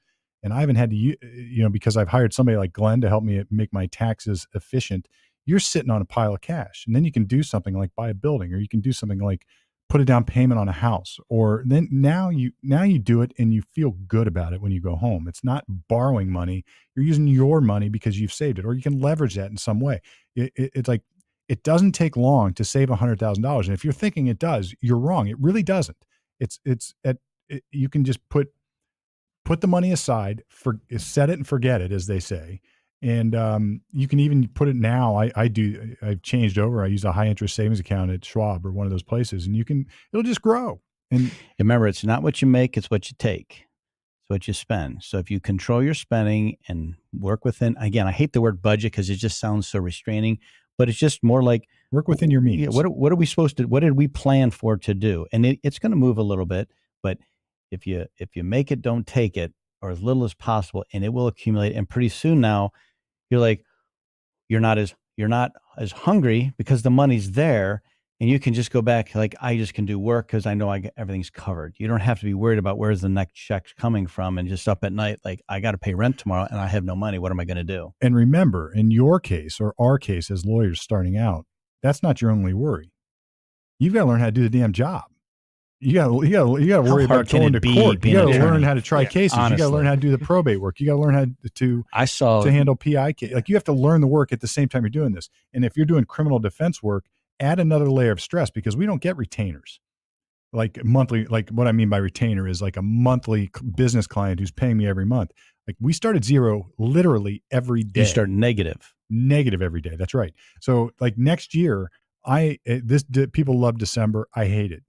And I haven't had to, because I've hired somebody like Glenn to help me make my taxes efficient. You're sitting on a pile of cash, and then you can do something like buy a building, or you can do something like put a down payment on a house, or then now you do it and you feel good about it when you go home. It's not borrowing money. You're using your money because you've saved it, or you can leverage that in some way. It's like, it doesn't take long to save $100,000. And if you're thinking it does, you're wrong. It really doesn't. You can just put the money aside, set it and forget it, as they say. And you can even put it now. I've changed over. I use a high interest savings account at Schwab or one of those places, and it'll just grow. And remember, it's not what you make, it's what you take. It's what you spend. So if you control your spending and work within, again, I hate the word budget because it just sounds so restraining, but it's just more like work within your means. Yeah, what are we supposed to, what did we plan for to do? And it's going to move a little bit, but if you make it, don't take it, or as little as possible, and it will accumulate. And pretty soon now, you're like, you're not as hungry because the money's there, and you can just go back. Like, I just can do work because I know everything's covered. You don't have to be worried about where's the next check coming from, and just up at night, like, I got to pay rent tomorrow and I have no money. What am I going to do? And remember, in your case, or our case as lawyers starting out, that's not your only worry. You've got to learn how to do the damn job. You got to worry about going to court. You got to learn how to try cases. Honestly. You got to learn how to do the probate work. You got to learn how to handle PI case. Like, you have to learn the work at the same time you're doing this. And if you're doing criminal defense work, add another layer of stress, because we don't get retainers. Like monthly, like what I mean by retainer is like a monthly business client who's paying me every month. Like, we start at zero literally every day. You start negative every day. That's right. So like next year, people love December. I hate it.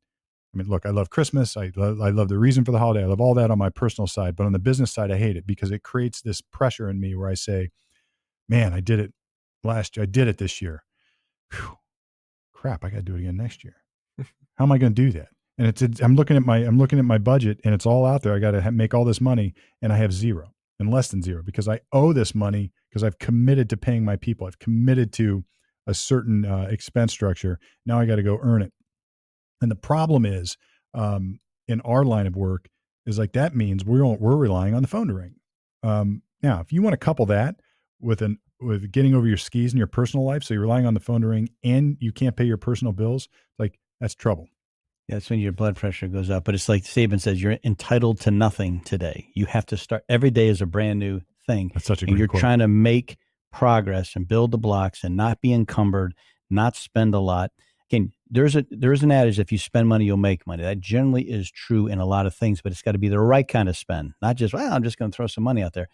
I mean, look, I love Christmas. I love the reason for the holiday. I love all that on my personal side, but on the business side, I hate it because it creates this pressure in me where I say, man, I did it last year. I did it this year. Whew. Crap. I got to do it again next year. How am I going to do that? And I'm looking at my budget, and it's all out there. I got to make all this money, and I have zero and less than zero because I owe this money because I've committed to paying my people. I've committed to a certain expense structure. Now I got to go earn it. And the problem is, in our line of work, is like, that means we're relying on the phone to ring. Now, if you want to couple that with getting over your skis in your personal life, so you're relying on the phone to ring and you can't pay your personal bills, like, that's trouble. Yeah, that's when your blood pressure goes up. But it's like Saban says, you're entitled to nothing today. You have to start every day as a brand new thing. That's such a great quote. You're trying to make progress and build the blocks and not be encumbered, not spend a lot. Again, there's an adage, if you spend money, you'll make money. That generally is true in a lot of things, but it's got to be the right kind of spend, not just, well, I'm just going to throw some money out there.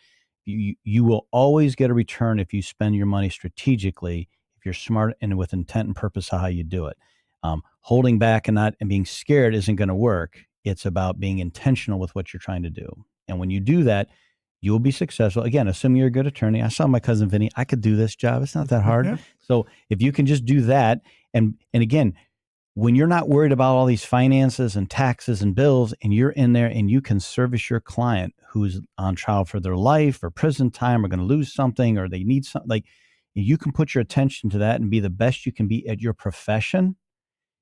You will always get a return if you spend your money strategically, if you're smart and with intent and purpose of how you do it. Holding back and being scared isn't going to work. It's about being intentional with what you're trying to do. And when you do that, you will be successful. Again, assuming you're a good attorney. I saw my cousin Vinny. I could do this job. It's not that hard. Yeah. So if you can just do that, and again, when you're not worried about all these finances and taxes and bills, and you're in there and you can service your client who's on trial for their life or prison time or going to lose something or they need something, like, you can put your attention to that and be the best you can be at your profession.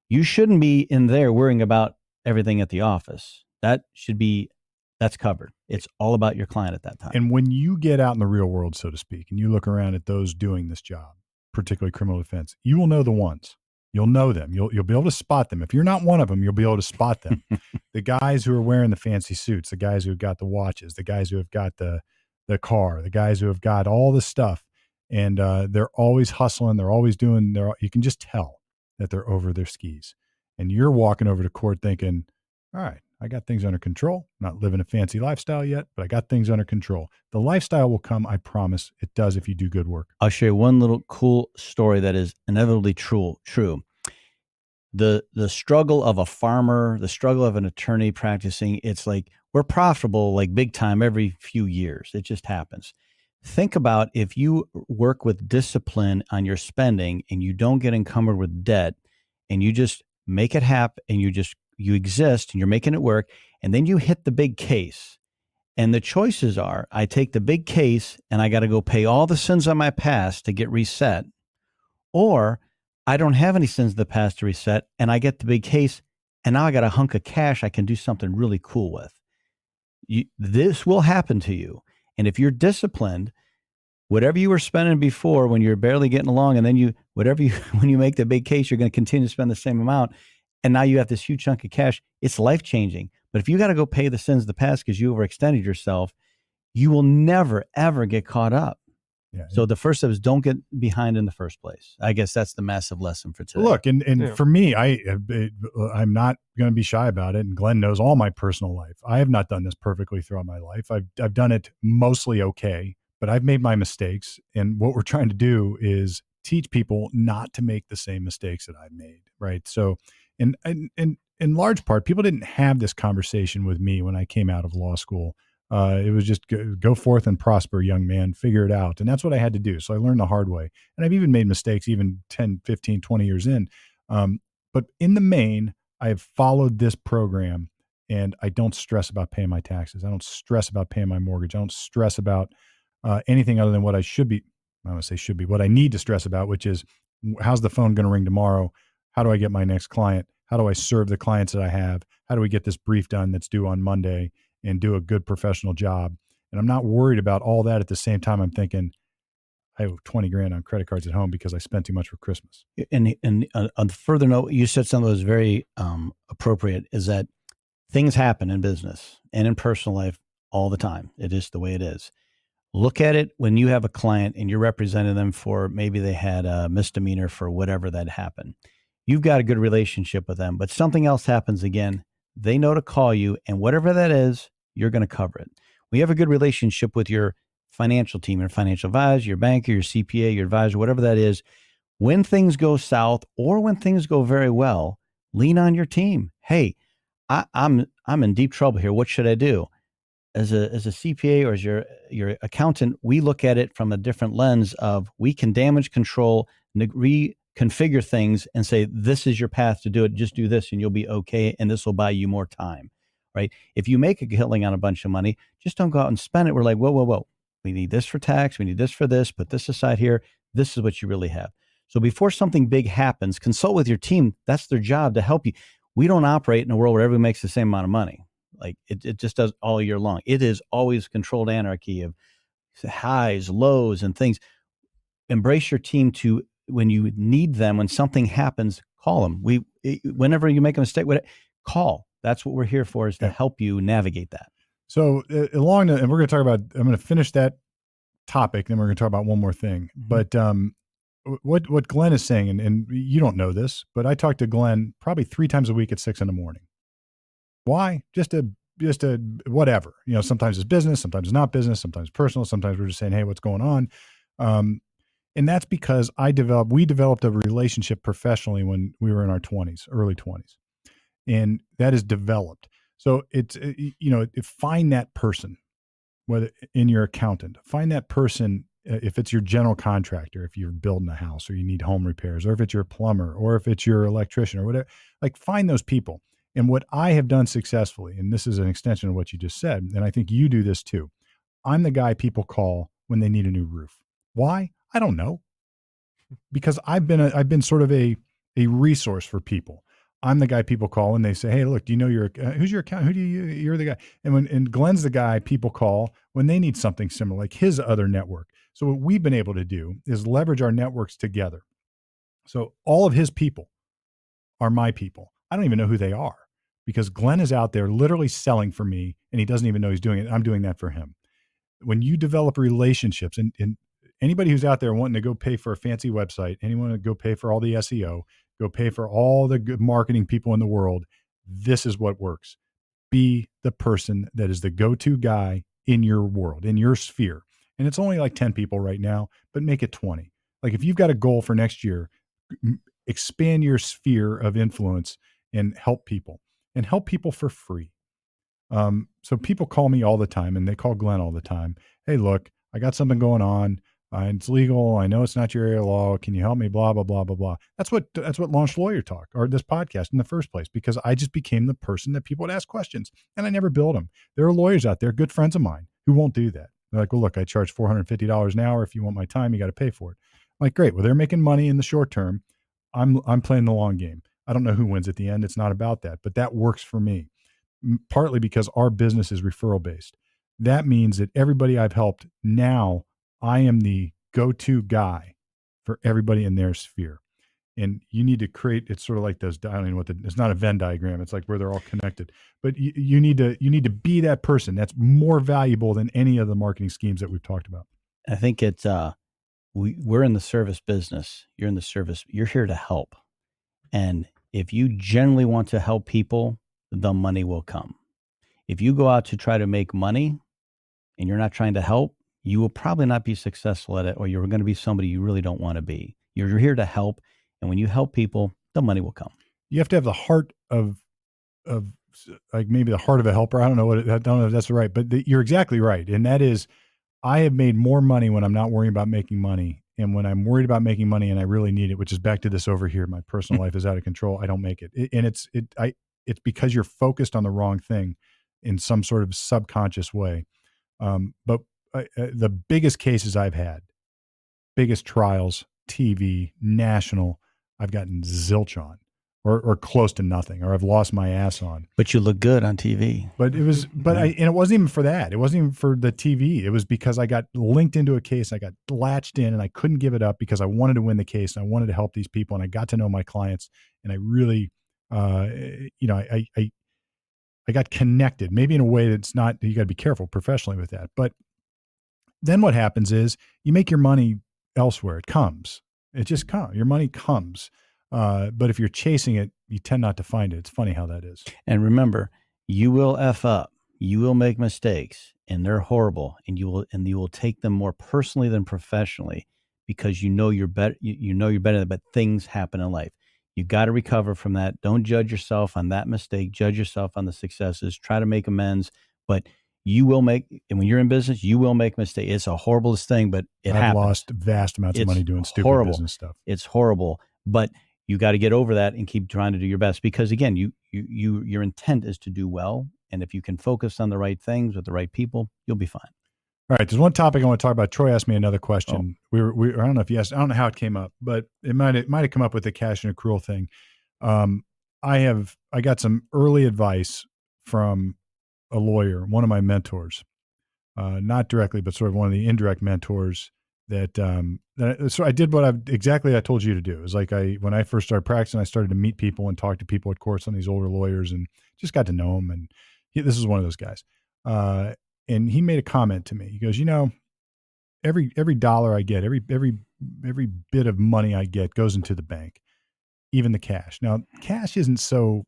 You shouldn't be in there worrying about everything at the office. That's covered. It's all about your client at that time. And when you get out in the real world, so to speak, and you look around at those doing this job, particularly criminal defense, you will know the ones. You'll know them. You'll be able to spot them. If you're not one of them, you'll be able to spot them. The guys who are wearing the fancy suits, the guys who have got the watches, the guys who have got the car, the guys who have got all the stuff, and they're always hustling. They're always doing. You can just tell that they're over their skis, and you're walking over to court thinking, all right, I got things under control. I'm not living a fancy lifestyle yet, but I got things under control. The lifestyle will come. I promise it does if you do good work. I'll share one little cool story that is inevitably true. The struggle of a farmer, the struggle of an attorney practicing, it's like we're profitable like big time every few years. It just happens. Think about if you work with discipline on your spending and you don't get encumbered with debt and you just make it happen and you exist and you're making it work, and then you hit the big case. And the choices are I take the big case and I got to go pay all the sins of my past to get reset, or I don't have any sins of the past to reset and I get the big case and now I got a hunk of cash I can do something really cool with. This will happen to you. And if you're disciplined, whatever you were spending before when you're barely getting along, and then when you make the big case, you're going to continue to spend the same amount. And now you have this huge chunk of cash. It's life changing. But if you got to go pay the sins of the past because you overextended yourself, you will never, ever get caught up. Yeah. So the first step is don't get behind in the first place. I guess that's the massive lesson for today. Look, and for me, I'm not going to be shy about it. And Glenn knows all my personal life. I have not done this perfectly throughout my life. I've done it mostly okay, but I've made my mistakes. And what we're trying to do is teach people not to make the same mistakes that I made. Right. So, in large part, people didn't have this conversation with me when I came out of law school. It was just go forth and prosper, young man, figure it out. And that's what I had to do. So I learned the hard way. And I've even made mistakes even 10, 15, 20 years in. But in the main, I have followed this program and I don't stress about paying my taxes. I don't stress about paying my mortgage. I don't stress about anything other than what I should be. I don't want to say should be, what I need to stress about, which is how's the phone going to ring tomorrow? How do I get my next client? How do I serve the clients that I have? How do we get this brief done that's due on Monday and do a good professional job? And I'm not worried about all that. At the same time, I'm thinking I owe 20 grand on credit cards at home because I spent too much for Christmas. And on a further note, you said something that was very appropriate, is that things happen in business and in personal life all the time. It is the way it is. Look at it when you have a client and you're representing them for maybe they had a misdemeanor for whatever that happened. You've got a good relationship with them, but something else happens again. They know to call you, and whatever that is, you're going to cover it. We have a good relationship with your financial team, your financial advisor, your banker, your CPA, your advisor, whatever that is. When things go south or when things go very well, lean on your team. Hey, I'm in deep trouble here. What should I do? As a CPA or as your accountant, we look at it from a different lens of we can damage control, reconfigure things and say, this is your path to do it. Just do this and you'll be okay. And this will buy you more time, right? If you make a killing on a bunch of money, just don't go out and spend it. We're like, whoa. We need this for tax. We need this for this. Put this aside here. This is what you really have. So before something big happens, consult with your team. That's their job to help you. We don't operate in a world where everyone makes the same amount of money. Like it just does all year long. It is always controlled anarchy of highs, lows, and things. Embrace your team to when you need them, when something happens, call them. Whenever you make a mistake, call. That's what we're here for, is to help you navigate that. So and we're going to talk about, I'm going to finish that topic, then we're going to talk about one more thing. Mm-hmm. But what Glenn is saying, and you don't know this, but I talk to Glenn probably 3 times a week at 6 a.m. Why? Just a whatever, sometimes it's business, sometimes it's not business, sometimes personal, sometimes we're just saying, hey, what's going on? And that's because we developed a relationship professionally when we were in our 20s, early 20s. And that is developed. So it's, find that person, whether in your accountant, find that person, if it's your general contractor, if you're building a house or you need home repairs, or if it's your plumber, or if it's your electrician or whatever, like find those people. And what I have done successfully, and this is an extension of what you just said, and I think you do this too, I'm the guy people call when they need a new roof. Why? I don't know. Because I've been sort of a resource for people. I'm the guy people call and they say, hey, look, do you know who's your accountant? You're the guy. And Glenn's the guy people call when they need something similar, like his other network. So what we've been able to do is leverage our networks together. So all of his people are my people. I don't even know who they are because Glenn is out there literally selling for me and he doesn't even know he's doing it. I'm doing that for him. When you develop relationships and anybody who's out there wanting to go pay for a fancy website, anyone to go pay for all the SEO, go pay for all the good marketing people in the world, this is what works. be the person that is the go-to guy in your world, in your sphere. And it's only like 10 people right now, but make it 20. Like if you've got a goal for next year, expand your sphere of influence and help people for free. So people call me all the time, and they call Glenn all the time. Hey, look, I got something going on. It's legal. I know it's not your area of law. Can you help me? Blah, blah, blah, blah, blah. That's what launched Lawyer Talk, or this podcast, in the first place, because I just became the person that people would ask questions, and I never billed them. There are lawyers out there, good friends of mine, who won't do that. They're like, well, look, I charge $450 an hour. If you want my time, you got to pay for it. I'm like, great. Well, they're making money in the short term. I'm playing the long game. I don't know who wins at the end. It's not about that, but that works for me, partly because our business is referral based. That means that everybody I've helped now, I am the go-to guy for everybody in their sphere. And you need to create, it's sort of like those, I don't know what it's not a Venn diagram. It's like where they're all connected, but you need to be that person. That's more valuable than any of the marketing schemes that we've talked about. I think it's, we're in the service business. You're in the service. You're here to help. And if you generally want to help people, the money will come. If you go out to try to make money and you're not trying to help, you will probably not be successful at it, or you're going to be somebody you really don't want to be. You're here to help. And when you help people, the money will come. You have to have the heart of like maybe the heart of a helper. I don't know if that's right, but you're exactly right. And that is, I have made more money when I'm not worrying about making money. And when I'm worried about making money and I really need it, which is back to this over here, my personal life is out of control, I don't make it. And it's because you're focused on the wrong thing in some sort of subconscious way. But the biggest cases I've had, biggest trials, TV, national, I've gotten zilch on, or close to nothing, or I've lost my ass on. But you look good on TV. But it was, and it wasn't even for that. It wasn't even for the TV. It was because I got linked into a case. I got latched in, and I couldn't give it up because I wanted to win the case, and I wanted to help these people, and I got to know my clients, and I really, I got connected, maybe in a way that's not, you got to be careful professionally with that. But then what happens is you make your money elsewhere. It comes. It just comes. Your money comes. But if you're chasing it, you tend not to find it. It's funny how that is. And remember, you will F up. You will make mistakes, and they're horrible. And you will take them more personally than professionally, because you know you're better. You know you're better, but things happen in life. You got to recover from that. Don't judge yourself on that mistake. Judge yourself on the successes. Try to make amends. But you will make, and when you're in business, you will make mistakes. It's a horriblest thing, but it happens. I've lost vast amounts of money doing stupid business stuff. It's horrible, but you got to get over that and keep trying to do your best, because again, your intent is to do well. And if you can focus on the right things with the right people, you'll be fine. All right. There's one topic I want to talk about. Troy asked me another question. I don't know if you asked, I don't know how it came up, but it might've come up with the cash and accrual thing. I got some early advice from a lawyer, one of my mentors, not directly, but sort of one of the indirect mentors so I did exactly I told you to do. It was like when I first started practicing, I started to meet people and talk to people at court, some of these older lawyers, and just got to know them. And this is one of those guys. And he made a comment to me. He goes, every dollar I get, every bit of money I get goes into the bank, even the cash. Now, cash isn't so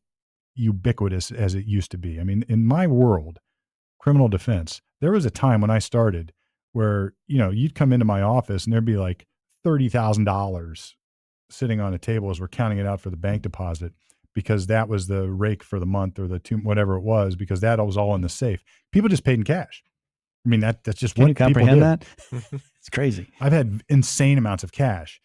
ubiquitous as it used to be. I mean, in my world, criminal defense, there was a time when I started where, you'd come into my office and there'd be like $30,000 sitting on a table as we're counting it out for the bank deposit, because that was the rake for the month, or the two, whatever it was, because that was all in the safe. People just paid in cash. I mean, that's just Can what you comprehend people that? It's crazy. I've had insane amounts of cash.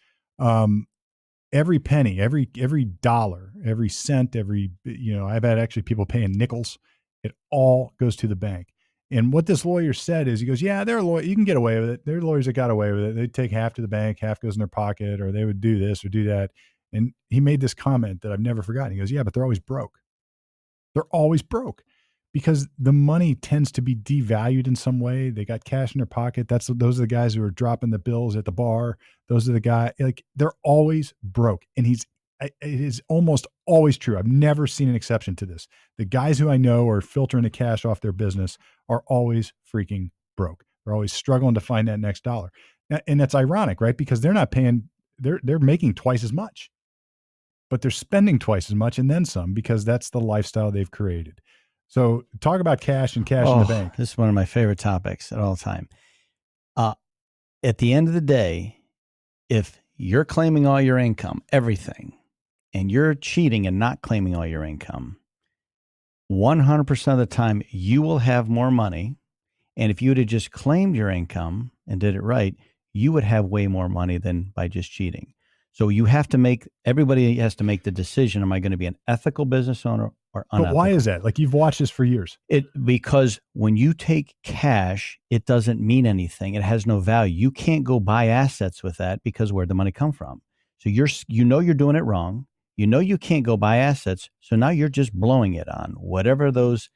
Every penny, every dollar, every cent, I've had actually people paying nickels. It all goes to the bank. And what this lawyer said is, he goes, yeah, they're a lawyer. You can get away with it. There are lawyers that got away with it. They'd take half to the bank, half goes in their pocket, or they would do this or do that. And he made this comment that I've never forgotten. He goes, yeah, but they're always broke. They're always broke because the money tends to be devalued in some way. They got cash in their pocket. Those are the guys who are dropping the bills at the bar. Those are the guys, like, they're always broke. And it is almost always true. I've never seen an exception to this. The guys who I know are filtering the cash off their business are always freaking broke. They're always struggling to find that next dollar. And that's ironic, right? Because they're not paying, they're making twice as much, but they're spending twice as much and then some, because that's the lifestyle they've created. So talk about cash and cash in the bank. This is one of my favorite topics at all time. At the end of the day, if you're claiming all your income, everything, and you're cheating and not claiming all your income, 100% of the time you will have more money. And if you would have just claimed your income and did it right, you would have way more money than by just cheating. So you have to everybody has to make the decision. Am I going to be an ethical business owner or unethical? But why is that? Like, you've watched this for years. Because when you take cash, it doesn't mean anything. It has no value. You can't go buy assets with that because where'd the money come from? So you're doing it wrong. You know you can't go buy assets. So now you're just blowing it on whatever those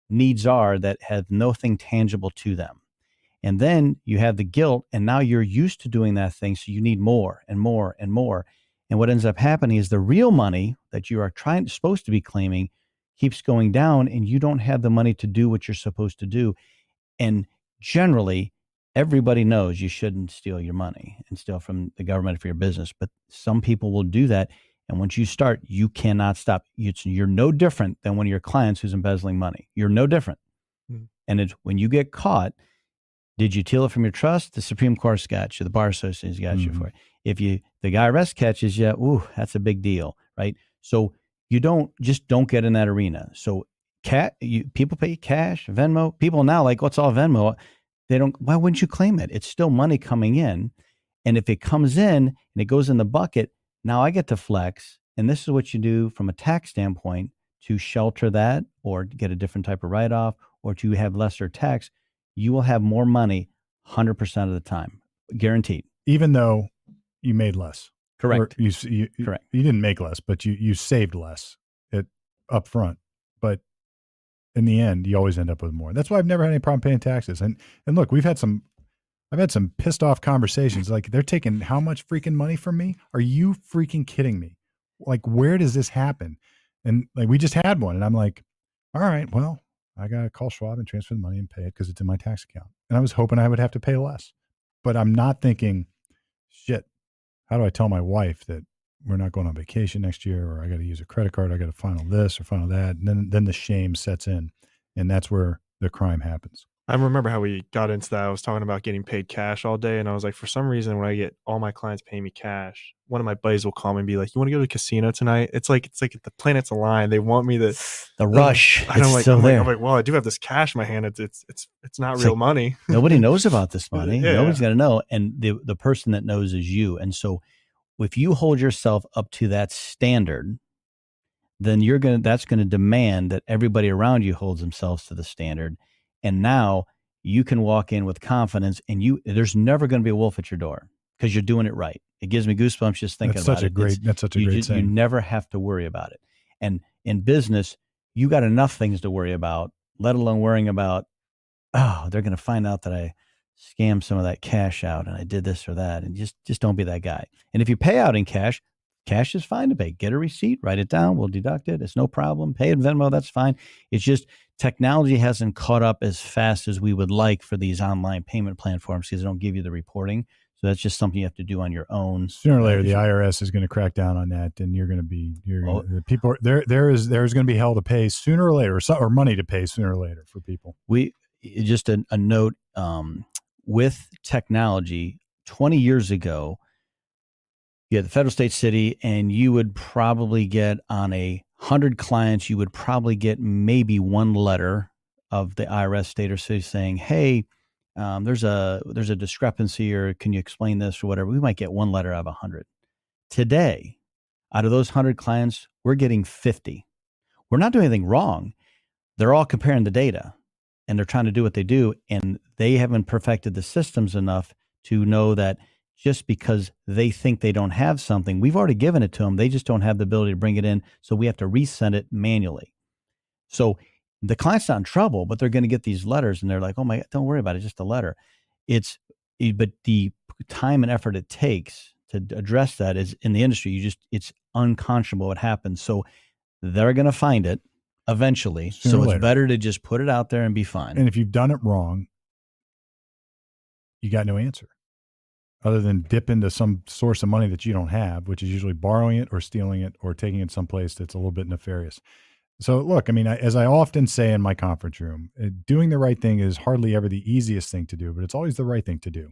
needs are that have nothing tangible to them. And then you have the guilt, and now you're used to doing that thing. So you need more and more and more. And what ends up happening is the real money that you are supposed to be claiming keeps going down, and you don't have the money to do what you're supposed to do. And generally, everybody knows you shouldn't steal your money and steal from the government for your business. But some people will do that. And once you start, you cannot stop. You're no different than one of your clients who's embezzling money. You're no different. Mm-hmm. And it's when you get caught, did you steal it from your trust? The Supreme Court's got you. The Bar Association's got you for it. If the IRS catches you, ooh, that's a big deal, right? So you don't get in that arena. So people pay cash, Venmo. People now like, what's all Venmo? Why wouldn't you claim it? It's still money coming in. And if it comes in and it goes in the bucket, now I get to flex. And this is what you do from a tax standpoint to shelter that or get a different type of write-off or to have lesser tax. You will have more money 100% of the time, guaranteed. Even though you made less. Correct. Correct. You didn't make less, but you saved less up front. But in the end, you always end up with more. That's why I've never had any problem paying taxes. And look, I've had some pissed off conversations. Like, they're taking how much freaking money from me? Are you freaking kidding me? Like, where does this happen? And like, we just had one, and I'm like, all right, well, I got to call Schwab and transfer the money and pay it because it's in my tax account. And I was hoping I would have to pay less, but I'm not thinking, shit, how do I tell my wife that we're not going on vacation next year, or I got to use a credit card, I got to final this or final that. And then the shame sets in, and that's where the crime happens. I remember how we got into that. I was talking about getting paid cash all day. And I was like, for some reason, when I get all my clients paying me cash, one of my buddies will call me and be like, you want to go to the casino tonight? It's like the planets align. They want me to. The rush. I'm like, well, I do have this cash in my hand. It's not real money. Nobody knows about this money. Yeah. Nobody's going to know. And the person that knows is you. And so if you hold yourself up to that standard, then that's going to demand that everybody around you holds themselves to the standard. And now you can walk in with confidence, and there's never going to be a wolf at your door because you're doing it right. It gives me goosebumps just thinking about it. That's such a great thing. You never have to worry about it. And in business, you got enough things to worry about, let alone worrying about, they're going to find out that I scammed some of that cash out and I did this or that. And just don't be that guy. And if you pay out in cash is fine to pay. Get a receipt, write it down. We'll deduct it. It's no problem. Pay in Venmo. That's fine. It's just technology hasn't caught up as fast as we would like for these online payment platforms because they don't give you the reporting. So that's just something you have to do on your own. Sooner or later, the IRS is going to crack down on that, and the people there's going to be hell to pay sooner or later, or money to pay sooner or later for people. Just a note with technology. 20 years ago, you had the federal, state, city, and you would probably get on 100 clients, you would probably get maybe one letter of the IRS, state, or city saying, hey, there's a discrepancy, or can you explain this or whatever. We might get one letter out of 100. Today, out of those 100 clients, we're getting 50. We're not doing anything wrong. They're all comparing the data, and they're trying to do what they do, and they haven't perfected the systems enough to know that just because they think they don't have something, we've already given it to them. They just don't have the ability to bring it in. So we have to resend it manually. So the client's not in trouble, but they're going to get these letters and they're like, oh my God, don't worry about it. It's just a letter. But the time and effort it takes to address that is in the industry, it's unconscionable what happens. So they're going to find it eventually. So it's better to just put it out there and be fine. And if you've done it wrong, you got no answer other than dip into some source of money that you don't have, which is usually borrowing it or stealing it or taking it someplace that's a little bit nefarious. So look, I mean, as I often say in my conference room, doing the right thing is hardly ever the easiest thing to do, but it's always the right thing to do.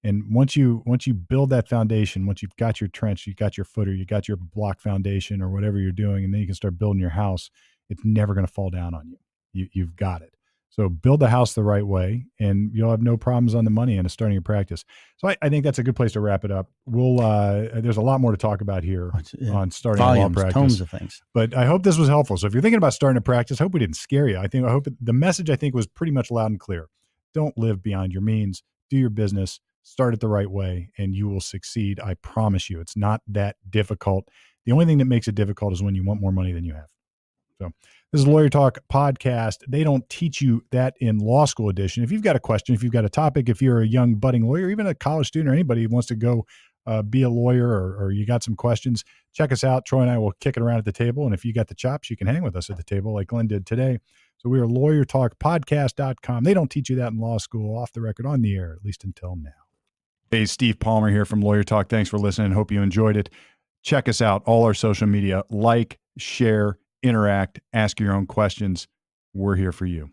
And once you build that foundation, once you've got your trench, you got your footer, you got your block foundation or whatever you're doing, and then you can start building your house, it's never going to fall down on you. You've got it. So build the house the right way, and you'll have no problems on the money and starting your practice. So I think that's a good place to wrap it up. We'll there's a lot more to talk about here on starting a law practice. Tons of things. But I hope this was helpful. So if you're thinking about starting a practice, I hope we didn't scare you. I hope the message was pretty much loud and clear. Don't live beyond your means. Do your business. Start it the right way, and you will succeed. I promise you. It's not that difficult. The only thing that makes it difficult is when you want more money than you have. So this is Lawyer Talk Podcast. They don't teach you that in law school edition. If you've got a question, if you've got a topic, if you're a young budding lawyer, even a college student or anybody who wants to go be a lawyer or you got some questions, check us out. Troy and I will kick it around at the table. And if you got the chops, you can hang with us at the table like Glenn did today. So we are lawyertalkpodcast.com. They don't teach you that in law school, off the record, on the air, at least until now. Hey, Steve Palmer here from Lawyer Talk. Thanks for listening. Hope you enjoyed it. Check us out, all our social media. Like, share, interact, ask your own questions. We're here for you.